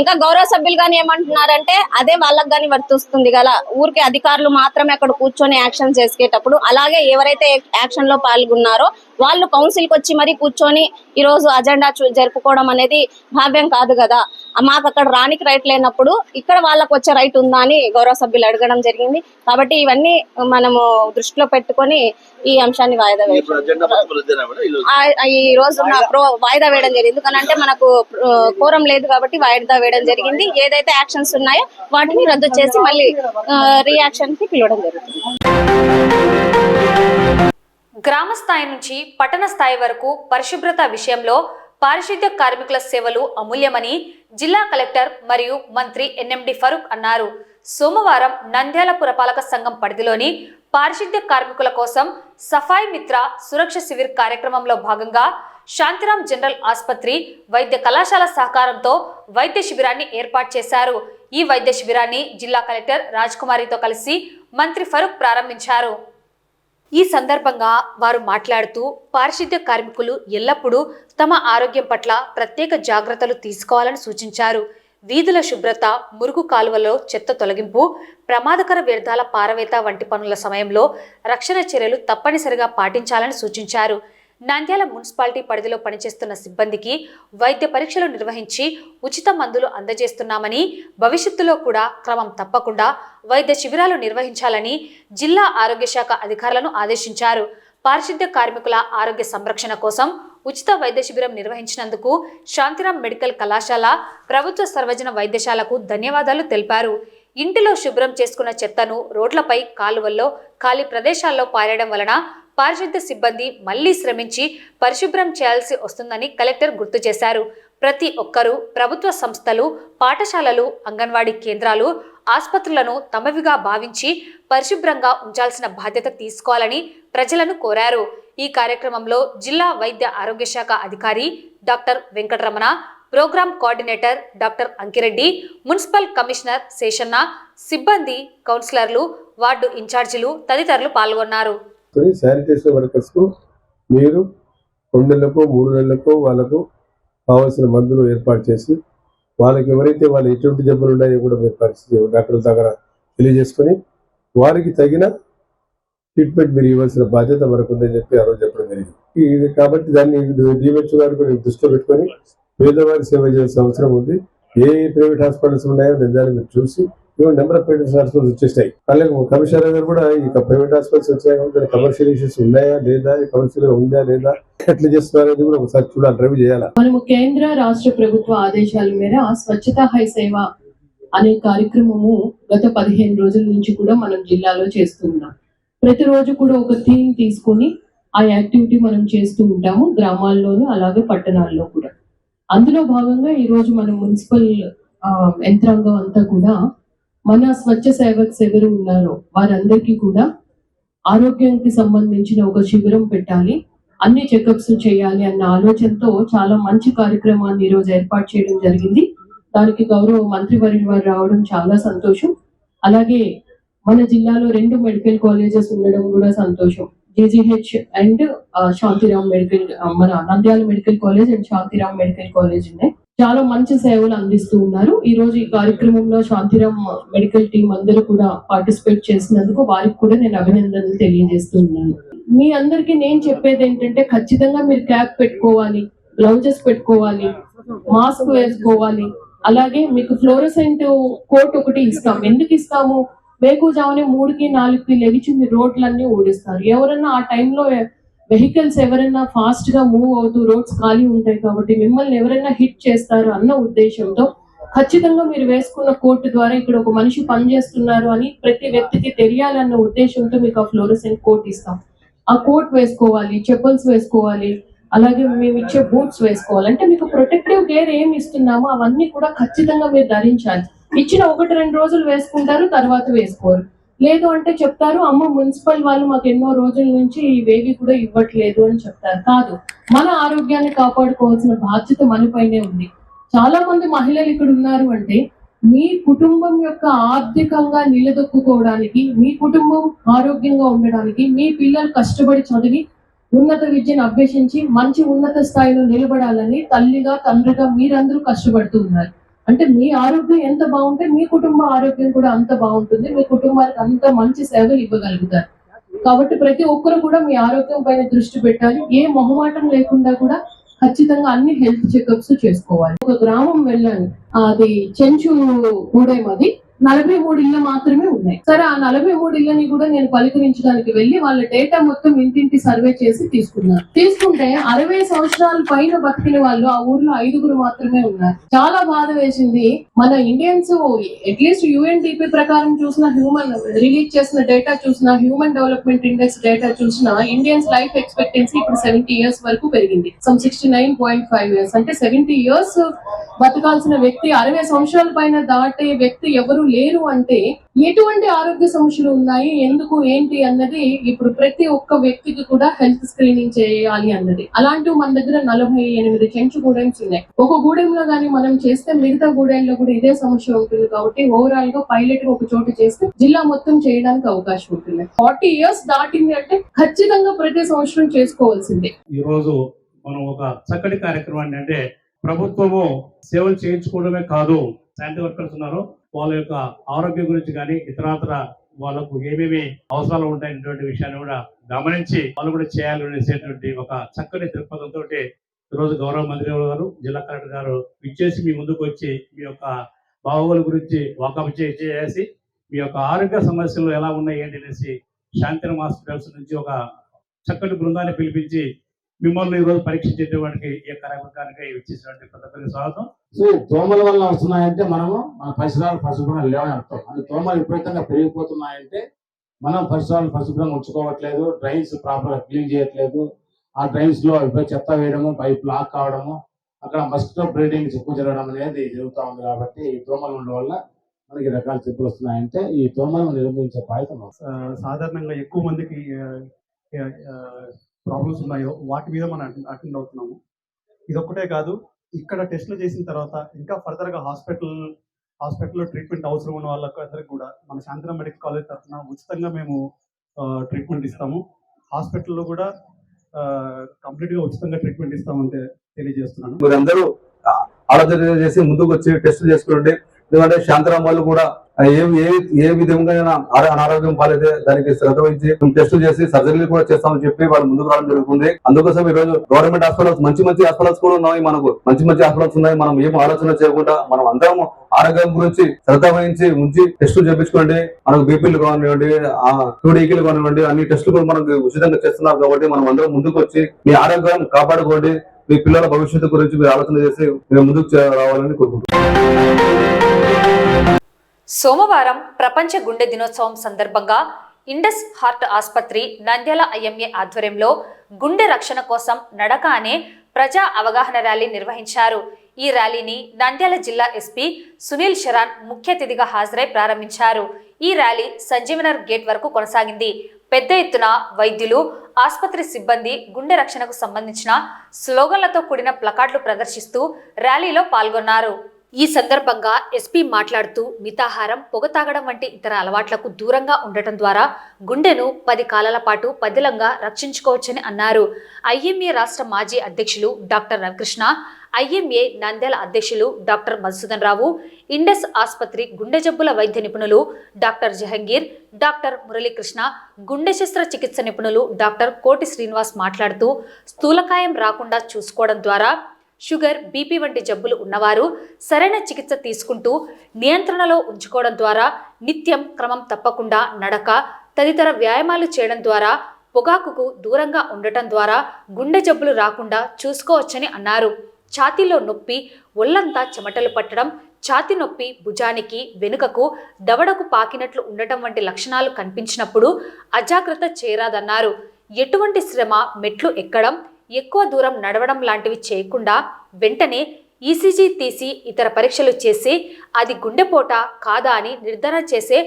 ఇంకా గౌరవ సభ్యులు కానీ ఏమంటున్నారంటే అదే వాళ్ళకి కానీ వర్తిస్తుంది కదా, ఊరికి అధికారులు మాత్రమే అక్కడ కూర్చొని యాక్షన్ చేసేటప్పుడు అలాగే ఎవరైతే యాక్షన్ లో పాల్గొన్నారో వాళ్ళు కౌన్సిల్ కి వచ్చి మరీ కూర్చొని ఈ రోజు అజెండా జరుపుకోవడం అనేది భావ్యం కాదు కదా. మాకు అక్కడ రానికి రైట్ లేనప్పుడు ఇక్కడ వాళ్ళకు వచ్చే రైట్ ఉందా అని గౌరవ సభ్యులు అడగడం జరిగింది. కాబట్టి ఇవన్నీ మనము దృష్టిలో పెట్టుకొని ఈ అంశాన్ని వాయిదా ఈ రోజు వాయిదా వేయడం జరిగింది. ఎందుకంటే మనకు కోరం లేదు కాబట్టి వాయిదా వేయడం జరిగింది. ఏదైతే యాక్షన్స్ ఉన్నాయో వాటిని రద్దు చేసి మళ్ళీ రియాక్షన్ కి పిలవడం జరుగుతుంది. గ్రామ స్థాయి నుంచి పట్టణ స్థాయి వరకు పరిశుభ్రత విషయంలో పారిశుద్ధ్య కార్మికుల సేవలు అమూల్యమని జిల్లా కలెక్టర్ మరియు మంత్రి ఎన్ఎండి ఫరూక్ అన్నారు. సోమవారం నంద్యాల పురపాలక సంఘం పరిధిలోని పారిశుద్ధ్య కార్మికుల కోసం సఫాయి మిత్ర సురక్ష శిబిర్ కార్యక్రమంలో భాగంగా శాంతిరామ్ జనరల్ ఆసుపత్రి వైద్య కళాశాల సహకారంతో వైద్య శిబిరాన్ని ఏర్పాటు చేశారు. ఈ వైద్య శిబిరాన్ని జిల్లా కలెక్టర్ రాజ్ కుమారితో కలిసి మంత్రి ఫరూక్ ప్రారంభించారు. ఈ సందర్భంగా వారు మాట్లాడుతూ పారిశుద్ధ్య కార్మికులు ఎల్లప్పుడూ తమ ఆరోగ్యం పట్ల ప్రత్యేక జాగ్రత్తలు తీసుకోవాలని సూచించారు. వీధుల శుభ్రత, మురుగు కాలువలో చెత్త తొలగింపు, ప్రమాదకర వ్యర్థాల పారవేత వంటి పనుల సమయంలో రక్షణ చర్యలు తప్పనిసరిగా పాటించాలని సూచించారు. నంద్యాల మున్సిపాలిటీ పరిధిలో పనిచేస్తున్న సిబ్బందికి వైద్య పరీక్షలు నిర్వహించి ఉచిత మందులు అందజేస్తున్నామని, భవిష్యత్తులో కూడా క్రమం తప్పకుండా వైద్య శిబిరాలు నిర్వహించాలని జిల్లా ఆరోగ్య శాఖ అధికారులను ఆదేశించారు. పారిశుద్ధ్య కార్మికుల ఆరోగ్య సంరక్షణ కోసం ఉచిత వైద్య శిబిరం నిర్వహించినందుకు శాంతిరాం మెడికల్ కళాశాల ప్రభుత్వ సర్వజన వైద్యశాలకు ధన్యవాదాలు తెలిపారు. ఇంటిలో శుభ్రం చేసుకున్న చెత్తను రోడ్లపై, కాలువల్లో, ఖాళీ ప్రదేశాల్లో పారేయడం వలన పారిశుద్ధ్య సిబ్బంది మళ్లీ శ్రమించి పరిశుభ్రం చేయాల్సి వస్తుందని కలెక్టర్ గుర్తు చేశారు. ప్రతి ఒక్కరూ ప్రభుత్వ సంస్థలు, పాఠశాలలు, అంగన్వాడీ కేంద్రాలు, ఆసుపత్రులను తమవిగా భావించి పరిశుభ్రంగా ఉంచాల్సిన బాధ్యత తీసుకోవాలని ప్రజలను కోరారు. ఈ కార్యక్రమంలో జిల్లా వైద్య ఆరోగ్య శాఖ అధికారి doctor Venkataramana, program coordinator doctor Ankireddy, municipal commissioner Seshanna, సిబ్బంది, కౌన్సిలర్లు, వార్డు ఇన్ఛార్జీలు తదితరులు పాల్గొన్నారు. శానిటేషన్ వర్కర్స్కు మీరు 2 నెలలకు 3 నెలలకు వాళ్ళకు కావాల్సిన మందులు ఏర్పాటు చేసి వాళ్ళకి ఎవరైతే వాళ్ళు ఎటువంటి జబ్బులు ఉన్నాయో కూడా మీరు పరిస్థితి డాక్టర్ల దగ్గర తెలియజేసుకొని వారికి తగిన ట్రీట్మెంట్ మీరు ఇవ్వాల్సిన బాధ్యత మనకు ఉందని చెప్పి ఆ రోజు చెప్పడం జరిగింది. ఇది కాబట్టి దాన్ని డిఎంహెచ్ఓ గారు కూడా దృష్టిలో పెట్టుకొని పేదవారి సేవ చేయాల్సిన అవసరం ఉంది. ఏ ప్రైవేట్ హాస్పిటల్స్ ఉన్నాయో దాన్ని మీరు చూసి నెంబర్ ఆఫ్ ప్రైవేట్ హాస్పిటల్స్ వచ్చేస్తాయి. అలాగే కమిషనర్ గారు కూడా ఈ ప్రైవేట్ హాస్పిటల్స్ వచ్చాయి కాబట్టి కమర్షియల్ ఇష్యూస్ ఉన్నాయా లేదా, కమర్షియల్ గా ఉందా లేదా, ఎట్లా చేస్తున్నారనేది కూడా ఒకసారి చూడాలి, డ్రైవ్ చేయాలి. మనము కేంద్ర రాష్ట్ర ప్రభుత్వ ఆదేశాల మేర స్వచ్ఛతా హై సేవ అనే కార్యక్రమము గత 15 రోజుల నుంచి కూడా మనం జిల్లాలో చేస్తున్నాం. ప్రతిరోజు కూడా ఒక థీమ్ తీసుకుని ఆ యాక్టివిటీ మనం చేస్తూ ఉంటాము, గ్రామాల్లోనూ అలాగే పట్టణాల్లో కూడా. అందులో భాగంగా ఈ రోజు మన మున్సిపల్ యంత్రాంగం అంతా కూడా మన స్వచ్ఛ సేవక్స్ ఎవరు ఉన్నారో వారందరికీ కూడా ఆరోగ్యానికి సంబంధించిన ఒక శిబిరం పెట్టాలి, అన్ని చెకప్స్ చేయాలి అన్న ఆలోచనతో చాలా మంచి కార్యక్రమాన్ని ఈరోజు ఏర్పాటు చేయడం జరిగింది. దానికి గౌరవ మంత్రివర్యులు వారు రావడం చాలా సంతోషం. అలాగే మన జిల్లాలో 2 మెడికల్ కాలేజెస్ ఉండడం కూడా సంతోషం. జీజీహెచ్ అండ్ శాంతిరాం మెడికల్, మన Nandyal medical college and Shantiram medical college ఉన్నాయి. చాలా మంచి సేవలు అందిస్తూ ఉన్నారు. ఈ రోజు ఈ కార్యక్రమంలో శాంతిరాం మెడికల్ టీం అందరూ కూడా పార్టిసిపేట్ చేసినందుకు వారికి కూడా నేను అభినందనలు తెలియజేస్తూ ఉన్నాను. మీ అందరికీ నేను చెప్పేది ఏంటంటే ఖచ్చితంగా మీరు క్యాప్ పెట్టుకోవాలి, గ్లౌజెస్ పెట్టుకోవాలి, మాస్క్ వేసుకోవాలి. అలాగే మీకు ఫ్లోరోసెంట్ కోట్ ఒకటి ఇస్తాం. ఎందుకు ఇస్తాము? వేకుజామునే 3కి 4కి లెగిచి మీరు రోడ్లన్నీ ఓడిస్తారు. ఎవరన్నా ఆ టైంలో వెహికల్స్ ఎవరైనా ఫాస్ట్ గా మూవ్ అవుతూ రోడ్స్ ఖాళీ ఉంటాయి కాబట్టి మిమ్మల్ని ఎవరైనా హిట్ చేస్తారు అన్న ఉద్దేశంతో ఖచ్చితంగా మీరు వేసుకున్న కోట్ ద్వారా ఇక్కడ ఒక మనిషి పనిచేస్తున్నారు అని ప్రతి వ్యక్తికి తెలియాలన్న ఉద్దేశంతో మీకు ఆ ఫ్లోరోసెంట్ కోట్ ఇస్తాం. ఆ కోట్ వేసుకోవాలి, చెప్పల్స్ వేసుకోవాలి, అలాగే మేము ఇచ్చే బూట్స్ వేసుకోవాలి. అంటే మీకు ప్రొటెక్టివ్ కేర్ ఏమి ఇస్తున్నామో అవన్నీ కూడా ఖచ్చితంగా మీరు ధరించాలి. ఇచ్చిన 1-2 రోజులు వేసుకుంటారు, తర్వాత వేసుకోరు. లేదు అంటే చెప్తారు, అమ్మ మున్సిపల్ వాళ్ళు మాకు ఎన్నో రోజుల నుంచి ఇవేవి కూడా ఇవ్వట్లేదు అని చెప్తారు. కాదు, మన ఆరోగ్యాన్ని కాపాడుకోవాల్సిన బాధ్యత మనపైనే ఉంది. చాలా మంది మహిళలు ఇక్కడ ఉన్నారు అంటే మీ కుటుంబం యొక్క ఆర్థికంగా నిలదొక్కుకోవడానికి, మీ కుటుంబం ఆరోగ్యంగా ఉండడానికి, మీ పిల్లలు కష్టపడి చదివి ఉన్నత విద్యను అభ్యసించి మంచి ఉన్నత స్థాయిలో నిలబడాలని తల్లిగా తండ్రిగా మీరందరూ కష్టపడుతూ ఉన్నారు. అంటే మీ ఆరోగ్యం ఎంత బాగుంటే మీ కుటుంబ ఆరోగ్యం కూడా అంత బాగుంటుంది, మీ కుటుంబానికి అంత మంచి సేవలు ఇవ్వగలుగుతారు. కాబట్టి ప్రతి ఒక్కరు కూడా మీ ఆరోగ్యం పైన దృష్టి పెట్టాలి. ఏ మొహమాటం లేకుండా కూడా ఖచ్చితంగా అన్ని హెల్త్ చెకప్స్ చేసుకోవాలి. ఒక గ్రామం వెళ్ళాను, అది చెంచు గూడెం, అది 43 ఇళ్ళు మాత్రమే ఉన్నాయి. సరే, ఆ 43 ఇళ్ళని కూడా నేను పలకరించడానికి వెళ్ళి వాళ్ళ డేటా మొత్తం ఇంటింటి సర్వే చేసి తీసుకున్నాను. తీసుకుంటే 60 సంవత్సరాల పైన బతికిన వాళ్ళు ఆ ఊర్లో 5 మాత్రమే ఉన్నారు. చాలా బాధ వేసింది. మన ఇండియన్స్ అట్లీస్ట్ UNDP ప్రకారం చూసిన, హ్యూమన్ రిలీజ్ చేసిన డేటా చూసిన, హ్యూమన్ డెవలప్మెంట్ ఇండెక్స్ డేటా చూసిన ఇండియన్స్ లైఫ్ ఎక్స్పెక్టెన్సీ ఇప్పుడు 70 years వరకు పెరిగింది. 69.5 years. అంటే 70 years బతకాల్సిన వ్యక్తి 60 సంవత్సరాల పైన దాటే వ్యక్తి ఎవరు లేరు. అంటే ఎటువంటి ఆరోగ్య సమస్యలు ఉన్నాయి, ఎందుకు, ఏంటి అన్నది ఇప్పుడు ప్రతి ఒక్క వ్యక్తికి కూడా హెల్త్ స్క్రీనింగ్ చేయాలి అన్నది. అలాంటివి మన దగ్గర 48 చెంచు గూడెంస్ ఉన్నాయి. ఒక గూడెంలో గానీ మనం చేస్తే మిగతా గూడెంలో కూడా ఇదే సమస్య ఉంటుంది. కాబట్టి ఓవరాల్ గా పైలట్ ఒక చోట చేస్తే జిల్లా మొత్తం చేయడానికి అవకాశం ఉంటుంది. 40 years దాటింది అంటే ఖచ్చితంగా ప్రతి సంవత్సరం చేసుకోవాల్సిందే. ఈ రోజు మనం ఒక చక్కటి కార్యక్రమాన్ని, అంటే ప్రభుత్వము సేవలు చేయించుకోవడమే కాదు, శానిటరీ వర్కర్స్ ఉన్నారు వాళ్ళ యొక్క ఆరోగ్యం గురించి కానీ ఇతరత్ర వాళ్ళకు ఏమేమి అవసరాలు ఉంటాయనేటువంటి విషయాన్ని కూడా గమనించి వాళ్ళు కూడా చేయాలి అనేటువంటి ఒక చక్కని దృక్పథంతో ఈరోజు గౌరవ మంత్రి గారు, జిల్లా కలెక్టర్ గారు ఇచ్చేసి మీ ముందుకు వచ్చి మీ యొక్క బాగోగుల గురించి వాకప్ చేసి మీ యొక్క ఆరోగ్య సమస్యలు ఎలా ఉన్నాయి ఏంటి అనేసి శాంతిరాం హాస్పిటల్స్ నుంచి ఒక చక్కటి బృందాన్ని పిలిపించి మిమ్మల్ని ఈరోజు పరీక్షించేటువంటి ఈ కార్యక్రమానికి ఇచ్చేసినటువంటి ప్రతి ఒక్కరికి స్వాగతం. సో దోమల వల్ల వస్తున్నాయంటే మనము మన పరిసరాలు పరిశుభ్రంగా లేవని అర్థం. అది దోమలు విపరీతంగా పెరిగిపోతున్నాయంటే మనం పరిసరాలు పరిశుభ్రంగా ఉంచుకోవట్లేదు, డ్రైన్స్ ప్రాపర్గా క్లీన్ చేయట్లేదు, ఆ డ్రైన్స్ లో చెత్త వేయడము, పైప్ లాక్ కావడము, అక్కడ మస్కిటో బ్రీడింగ్ ఎక్కువ జరగడం అనేది జరుగుతూ ఉంది. కాబట్టి ఈ దోమలు ఉండడం వల్ల మనకి రకాల చెప్పులు వస్తున్నాయంటే ఈ దోమలను నిర్మూలించే బాధ్యత సాధారణంగా ఎక్కువ మందికి ప్రాబ్లమ్స్ ఉన్నాయో వాటి మీద మనం అటెండ్ అవుతున్నాము. ఇదొక్కటే కాదు, ఇక్కడ టెస్టులు చేసిన తర్వాత ఇంకా ఫర్దర్గా హాస్పిటల్లో ట్రీట్మెంట్ అవసరం ఉన్న వాళ్ళకి అందరికి కూడా మన శాంతిరామ్ మెడికల్ కాలేజ్ తరఫున ఉచితంగా మేము ట్రీట్మెంట్ ఇస్తాము. హాస్పిటల్లో కూడా కంప్లీట్గా ఉచితంగా ట్రీట్మెంట్ ఇస్తామని తెలియజేస్తున్నాను. మీరు అందరూ ఆలోచన చేసి ముందుకు వచ్చి టెస్టులు చేసుకోండి. ఎందుకంటే శాంతిరామ్ వాళ్ళు కూడా ఏ విధంగా అనారోగ్యం పాలైతే దానికి శ్రద్ధ వహించి టెస్టులు చేసి సర్జరీలు కూడా చేస్తామని చెప్పి వాళ్ళు ముందుకు రావడం జరుగుతుంది. అందుకోసం ఈ రోజు గవర్నమెంట్ హాస్పిటల్స్ మంచి హాస్పిటల్స్ కూడా ఉన్నాయి, మనకు మంచి హాస్పిటల్స్ ఉన్నాయి. మనం ఏం ఆలోచన చేయకుండా మనం అందరం ఆరోగ్యం గురించి శ్రద్ధ వహించి ఉంచి టెస్టులు చేయించుకోండి. మనకు బీపీలు కానివ్వండి, టూడీకీలు కానివ్వండి, అన్ని టెస్టులు కూడా మనకు ఉచితంగా చేస్తున్నారు. కాబట్టి మనం అందరం ముందుకు వచ్చి మీ ఆరోగ్యం కాపాడుకోండి. మీ పిల్లల భవిష్యత్తు గురించి మీరు ఆలోచన చేసి మీరు ముందుకు రావాలని కోరుకుంటున్నాను. సోమవారం ప్రపంచ గుండె దినోత్సవం సందర్భంగా ఇండస్ హార్ట్ ఆసుపత్రి నంద్యాల ఐఎంఏ ఆధ్వర్యంలో గుండె రక్షణ కోసం నడక అనే ప్రజా అవగాహన ర్యాలీ నిర్వహించారు. ఈ ర్యాలీని నంద్యాల జిల్లా ఎస్పీ సునీల్ శరాన్ ముఖ్య అతిథిగా హాజరై ప్రారంభించారు. ఈ ర్యాలీ సంజీవనర్ గేట్ వరకు కొనసాగింది. పెద్ద ఎత్తున వైద్యులు, ఆసుపత్రి సిబ్బంది గుండె రక్షణకు సంబంధించిన స్లోగన్లతో కూడిన ప్లకార్డులు ప్రదర్శిస్తూ ర్యాలీలో పాల్గొన్నారు. ఈ సందర్భంగా ఎస్పీ మాట్లాడుతూ మితాహారం, పొగ తాగడం వంటి ఇతర అలవాట్లకు దూరంగా ఉండటం ద్వారా గుండెను 10 కాలాల పాటు పదిలంగా రక్షించుకోవచ్చని అన్నారు. ఐఎంఏ రాష్ట్ర మాజీ అధ్యక్షులు డాక్టర్ రవికృష్ణ, ఐఎంఏ నంద్యాల అధ్యక్షులు డాక్టర్ మధుసూదన్ రావు, ఇండస్ ఆసుపత్రి గుండె జబ్బుల వైద్య నిపుణులు డాక్టర్ జహంగీర్, డాక్టర్ మురళీకృష్ణ, గుండె శస్త్రచికిత్స నిపుణులు డాక్టర్ కోటి శ్రీనివాస్ మాట్లాడుతూ స్థూలకాయం రాకుండా చూసుకోవడం ద్వారా షుగర్, బీపీ వంటి జబ్బులు ఉన్నవారు సరైన చికిత్స తీసుకుంటూ నియంత్రణలో ఉంచుకోవడం ద్వారా నిత్యం క్రమం తప్పకుండా నడక, తదితర వ్యాయామాలు చేయడం ద్వారా, పొగాకుకు దూరంగా ఉండటం ద్వారా గుండె జబ్బులు రాకుండా చూసుకోవచ్చని అన్నారు. ఛాతీలో నొప్పి, ఒళ్లంతా చెమటలు పట్టడం, ఛాతీ నొప్పి భుజానికి, వెనుకకు, దవడకు పాకినట్లు ఉండటం వంటి లక్షణాలు కనిపించినప్పుడు అజాగ్రత్త చేయరాదన్నారు. ఎటువంటి శ్రమ, మెట్లు ఎక్కడం, ఎక్కువ దూరం నడవడం లాంటివి చేయకుండా వెంటనే ఈసీజీ తీసి ఇతర పరీక్షలు చేసి అది గుండెపోట కాదా అని నిర్ధారణ చేసే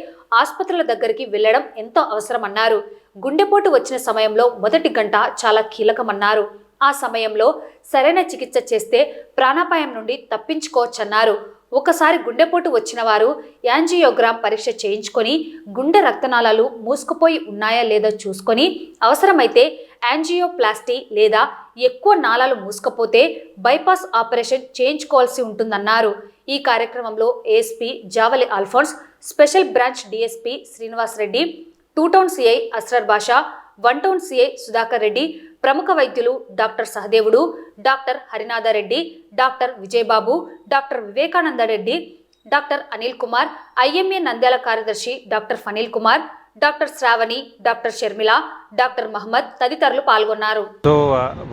ఆసుపత్రుల దగ్గరికి వెళ్లడం ఎంతో అవసరమన్నారు. గుండెపోటు వచ్చిన సమయంలో మొదటి గంట చాలా కీలకమన్నారు. ఆ సమయంలో సరైన చికిత్స చేస్తే ప్రాణాపాయం నుండి తప్పించుకోవచ్చన్నారు. ఒకసారి గుండెపోటు వచ్చిన వారు యాంజియోగ్రామ్ పరీక్ష చేయించుకొని గుండె రక్తనాళాలు మూసుకుపోయి ఉన్నాయా లేదా చూసుకొని అవసరమైతే యాంజియోప్లాస్టీ లేదా ఎక్కువ నాళాలు మూసుకపోతే బైపాస్ ఆపరేషన్ చేయించుకోవాల్సి ఉంటుందన్నారు. ఈ కార్యక్రమంలో ASP Javali Alphonse, special branch DSP Srinivas Reddy, 2 town CI Asrar Basha, 1 town CI Sudhakar Reddy, ప్రముఖ వైద్యులు doctor Sahadevudu, doctor Harinathareddy, doctor Vijayababu, doctor Vivekananda Reddy, doctor Anil Kumar, IMA Nandyal కార్యదర్శి doctor Phanil Kumar, doctor Sravani, doctor Sharmila, doctor Mohammed తదితరులు పాల్గొన్నారు. So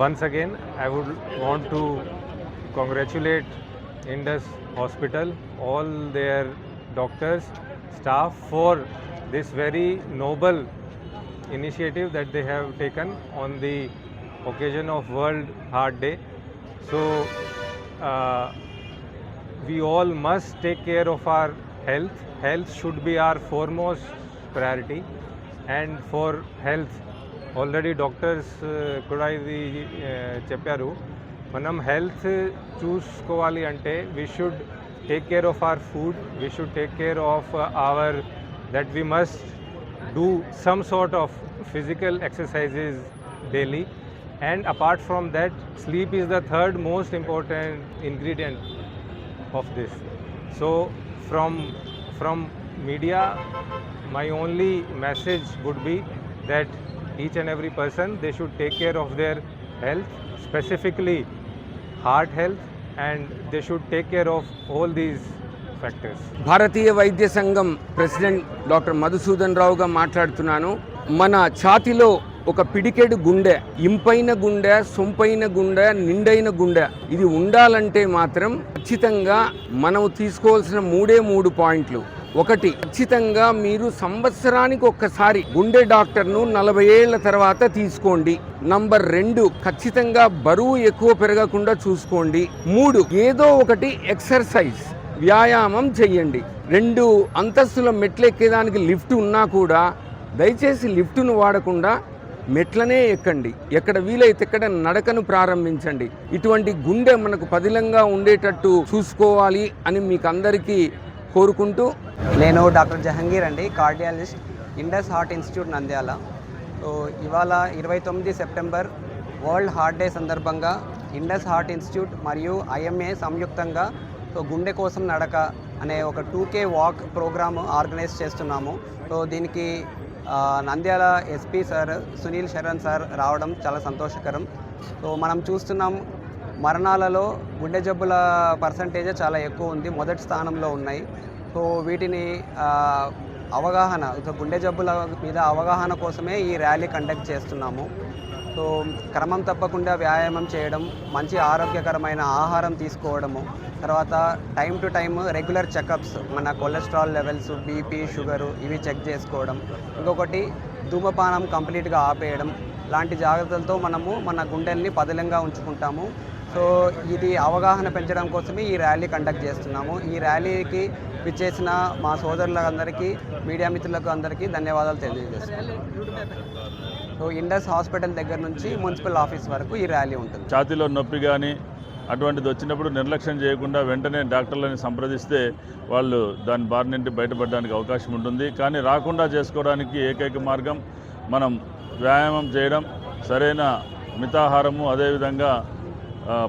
once again I would want to congratulate Indus Hospital, all their doctors, staff for this very noble initiative that they have taken on the occasion of World Heart Day. So we all must take care of our health. Health should be our foremost priority, and for health already doctors kuda idi chepparu. Manam health చూసుకోవాలి అంటే we should take care of our food, we should take care of that we must do some sort of physical exercises daily, and apart from that sleep is the third most important ingredient of this. So from media, my only message would be that each and every person, they should take care of their health, specifically heart health, and they should take care of all these factors. భారతీయ వైద్య సంఘం president doctor Madhusudan రావుగా మాట్లాడుతున్నాను. మన ఛాతీలో ఒక పిడికెడు గుండె, ఇంపైన గుండె, సొంపైన గుండె, నిండైన గుండె. ఇది ఉండాలంటే మాత్రం ఖచ్చితంగా మనం తీసుకోవాల్సిన 3 పాయింట్లు. ఒకటి, ఖచ్చితంగా మీరు సంవత్సరానికి ఒక్కసారి గుండె డాక్టర్ను 40 ఏళ్ల తర్వాత తీసుకోండి. నంబర్ 2, ఖచ్చితంగా బరువు ఎక్కువ పెరగకుండా చూసుకోండి. 3, ఏదో ఒకటి ఎక్సర్సైజ్, వ్యాయామం చెయ్యండి. 2 అంతస్తుల మెట్లు ఎక్కేదానికి లిఫ్ట్ ఉన్నా కూడా దయచేసి లిఫ్టును వాడకుండా మెట్లనే ఎక్కండి. ఎక్కడ వీలైతే ఎక్కడ నడకను ప్రారంభించండి. ఇటువంటి గుండె మనకు పదిలంగా ఉండేటట్టు చూసుకోవాలి అని మీకు అందరికీ కోరుకుంటూ, నేను డాక్టర్ జహంగీర్ అండి, cardiologist, Indus heart institute Nandyal. So ఇవాళ 29 సెప్టెంబర్ వరల్డ్ హార్ట్ డే సందర్భంగా ఇండస్ హార్ట్ ఇన్స్టిట్యూట్ మరియు IMA సంయుక్తంగా సో గుండె కోసం నడక అనే ఒక 2K వాక్ ప్రోగ్రామ్ ఆర్గనైజ్ చేస్తున్నాము. సో దీనికి Nandyal SP sir Sunil Sharan sir రావడం చాలా సంతోషకరం. సో మనం చూస్తున్నాం మరణాలలో గుండె జబ్బుల పర్సంటేజ్ చాలా ఎక్కువ ఉంది, మొదటి స్థానంలో ఉన్నాయి. సో వీటిని అవగాహన, గుండె జబ్బుల మీద అవగాహన కోసమే ఈ ర్యాలీ కండక్ట్ చేస్తున్నాము. సో క్రమం తప్పకుండా వ్యాయామం చేయడం, మంచి ఆరోగ్యకరమైన ఆహారం తీసుకోవడము, తర్వాత time to time regular checkups, మన కొలెస్ట్రాల్ లెవెల్స్, BP, షుగరు ఇవి చెక్ చేసుకోవడం, ఇంకొకటి ధూమపానం కంప్లీట్గా ఆపేయడం లాంటి జాగ్రత్తలతో మనము మన గుండెల్ని పదిలంగా ఉంచుకుంటాము. సో ఇది అవగాహన పెంచడం కోసమే ఈ ర్యాలీ కండక్ట్ చేస్తున్నాము. ఈ ర్యాలీకి విచ్చేసిన మా సోదరులందరికీ, మీడియా మిత్రులకు అందరికీ ధన్యవాదాలు తెలియజేస్తున్నాము. సో ఇండస్ హాస్పిటల్ దగ్గర నుంచి మున్సిపల్ ఆఫీస్ వరకు ఈ ర్యాలీ ఉంటుంది. ఛాతీలో నొప్పి కానీ అటువంటిది వచ్చినప్పుడు నిర్లక్ష్యం చేయకుండా వెంటనే డాక్టర్లని సంప్రదిస్తే వాళ్ళు దాని బారి నుండి బయటపడడానికి అవకాశం ఉంటుంది. కానీ రాకుండా చేసుకోవడానికి ఏకైక మార్గం మనం వ్యాయామం చేయడం, సరైన మితాహారము, అదేవిధంగా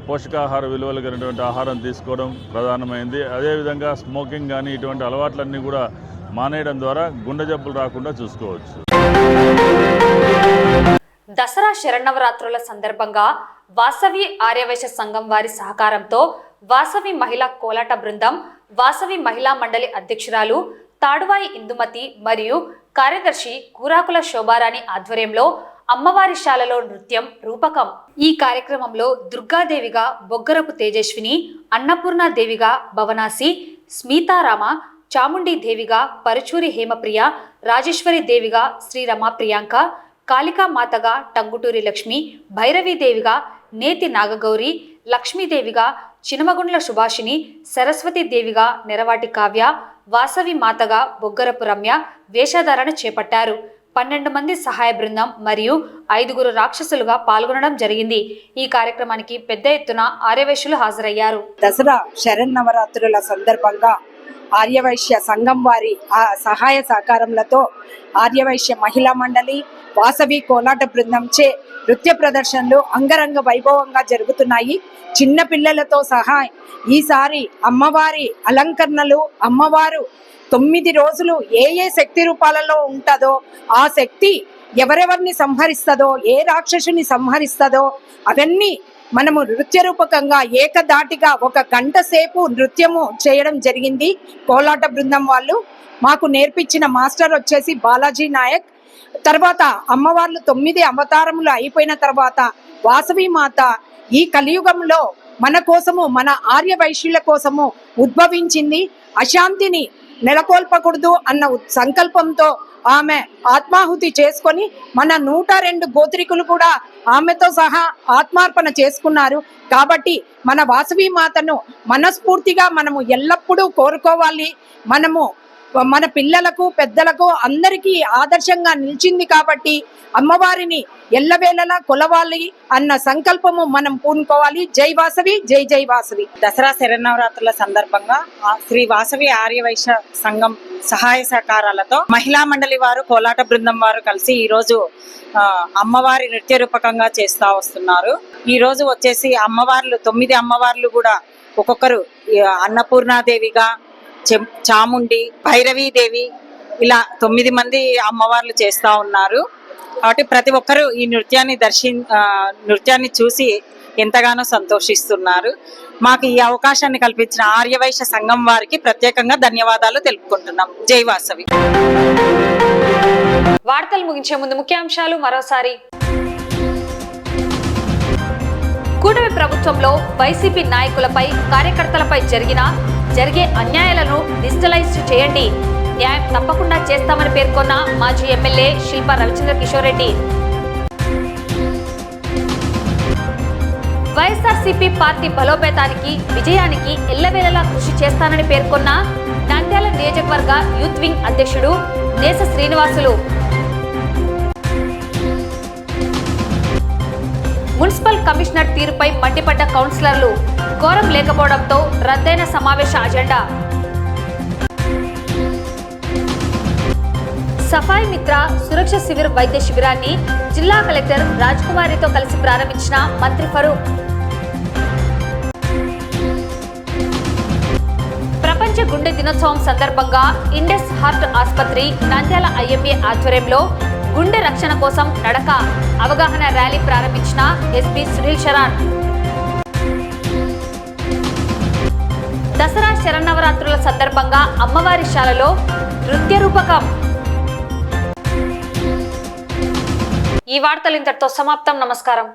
పోషకాహార విలువలు కలిగినటువంటి ఆహారం తీసుకోవడం ప్రధానమైంది. అదేవిధంగా స్మోకింగ్ కానీ ఇటువంటి అలవాట్లన్నీ కూడా మానేయడం ద్వారా గుండె జబ్బులు రాకుండా చూసుకోవచ్చు. దసరా శరన్నవరాత్రుల సందర్భంగా వాసవి ఆర్యవైశ్య సంఘం వారి సహకారంతో వాసవి మహిళా కోలాట బృందం, వాసవి మహిళా మండలి అధ్యక్షురాలు తాడువాయి ఇందుమతి మరియు కార్యదర్శి కూరాకుల శోభారాణి ఆధ్వర్యంలో అమ్మవారి శాలలో నృత్యం రూపకం. ఈ కార్యక్రమంలో దుర్గాదేవిగా బొగ్గరపు తేజస్విని, అన్నపూర్ణాదేవిగా భవనాసి, స్మితారామ, చాముండి దేవిగా పరుచూరి హేమప్రియ, రాజేశ్వరి దేవిగా శ్రీరమ ప్రియాంక, కాళికామాతగా టంగుటూరి లక్ష్మి, భైరవీదేవిగా నేతి నాగగౌరి, లక్ష్మీదేవిగా చినమగుండ్ల సుభాషిణి, సరస్వతీదేవిగా నెరవాటి కావ్య, వాసవి మాతగా బొగ్గరపు రమ్య వేషధారణ చేపట్టారు. 12 మంది సహాయ బృందం మరియు 5 రాక్షసులుగా పాల్గొనడం జరిగింది. ఈ కార్యక్రమానికి పెద్ద ఎత్తున ఆర్యవైశ్యులు హాజరయ్యారు. దసరా శరన్నవరాత్రుల సందర్భంగా ఆర్యవైశ్య సంఘం వారి సహాయ సహకారములతో ఆర్యవైశ్య మహిళా మండలి, వాసవి కోలాట బృందంచే నృత్య ప్రదర్శనలు అంగరంగ వైభవంగా జరుగుతున్నాయి. చిన్న పిల్లలతో సహా ఈసారి అమ్మవారి అలంకరణలు, అమ్మవారు 9 రోజులు ఏ శక్తి రూపాలలో ఉంటుందో, ఆ శక్తి ఎవరెవరిని సంహరిస్తుందో, ఏ రాక్షసుని సంహరిస్తుందో అవన్నీ మనము నృత్య రూపకంగా ఏకదాటిగా 1 గంట సేపు నృత్యము చేయడం జరిగింది. కోలాట బృందం వాళ్ళు మాకు నేర్పించిన మాస్టర్ వచ్చేసి బాలాజీ నాయక్. తర్వాత అమ్మవార్లు 9 అవతారములు అయిపోయిన తర్వాత వాసవి మాత ఈ కలియుగంలో మన కోసము, మన ఆర్య వైశ్యుల కోసము ఉద్భవించింది. అశాంతిని నెలకొల్పకూడదు అన్న సంకల్పంతో ఆమె ఆత్మాహుతి చేసుకొని మన 102 గోత్రికులు కూడా ఆమెతో సహా ఆత్మార్పణ చేసుకున్నారు. కాబట్టి మన వాసవి మాతను మనస్ఫూర్తిగా మనము ఎల్లప్పుడూ కోరుకోవాలి. మనము మన పిల్లలకు, పెద్దలకు అందరికీ ఆదర్శంగా నిలిచింది కాబట్టి అమ్మవారిని ఎల్లవేళలా కొలవాలి అన్న సంకల్పము మనం పూనుకోవాలి. జై వాసవి, జై జై వాసవి. దసరా శరన్నవరాత్రుల సందర్భంగా శ్రీ వాసవి ఆర్యవైశ్య సంఘం సహాయ సహకారాలతో మహిళా మండలి వారు, కోలాట బృందం వారు కలిసి ఈ రోజు అమ్మవారి నృత్య రూపకంగా చేస్తూ వస్తున్నారు. ఈ రోజు వచ్చేసి అమ్మవార్లు 9 అమ్మవార్లు కూడా ఒక్కొక్కరు అన్నపూర్ణాదేవిగా, చాముండి, భైరవీదేవి ఇలా 9 మంది అమ్మవార్లు చేస్తూ ఉన్నారు. కాబట్టి ప్రతి ఒక్కరూ ఈ నృత్యాన్ని చూసి ఎంతగానో సంతోషిస్తున్నారు. మాకు ఈ అవకాశాన్ని కల్పించిన ఆర్యవైశ్య సంఘం వారికి ప్రత్యేకంగా ధన్యవాదాలు తెలుపుకుంటున్నాం. జై వాసవి. వార్తలు ముగించే ముందు ముఖ్యాంశాలు మరోసారి. కూటమి ప్రభుత్వంలో వైసీపీ నాయకులపై కార్యకర్తలపై జరిగే అన్యాయాలను డిజిటలైజ్ చేయండి, న్యాయం తప్పకుండా చేస్తామని పేర్కొన్న మాజీ ఎమ్మెల్యే శిల్పా రవిచంద్ర కిషోర్ రెడ్డి. వైఎస్ఆర్సీపీ పార్టీ బలోపేతానికి విజయానికి ఎల్లవేళలా కృషి చేస్తానని పేర్కొన్న నంద్యాల నియోజకవర్గ యూత్ వింగ్ అధ్యక్షుడు నేస శ్రీనివాసులు. మున్సిపల్ కమిషనర్ తీరుపై మండిపడ్డ కౌన్సిలర్లు, కోరం లేకపోవడంతో రద్దయిన సమావేశ అజెండా. సఫాయి మిత్ర సురక్ష శిబిర్ వైద్య శిబిరాన్ని జిల్లా కలెక్టర్ రాజ్ కుమారితో కలిసి ప్రారంభించిన మంత్రి ఫరూక్. ప్రపంచ గుండె దినోత్సవం సందర్భంగా ఇండెస్ హార్ట్ ఆసుపత్రి నంద్యాల ఐఎంఏ ఆధ్వర్యంలో గుండె రక్షణ కోసం నడక అవగాహన ర్యాలీ ప్రారంభించిన ఎస్పీ సునీల్ శరణ్. దసరా శరన్నవరాత్రుల సందర్భంగా అమ్మవారి శాలలో నృత్య రూపకం. ఈ వార్తలు ఇంతటితో సమాప్తం. నమస్కారం.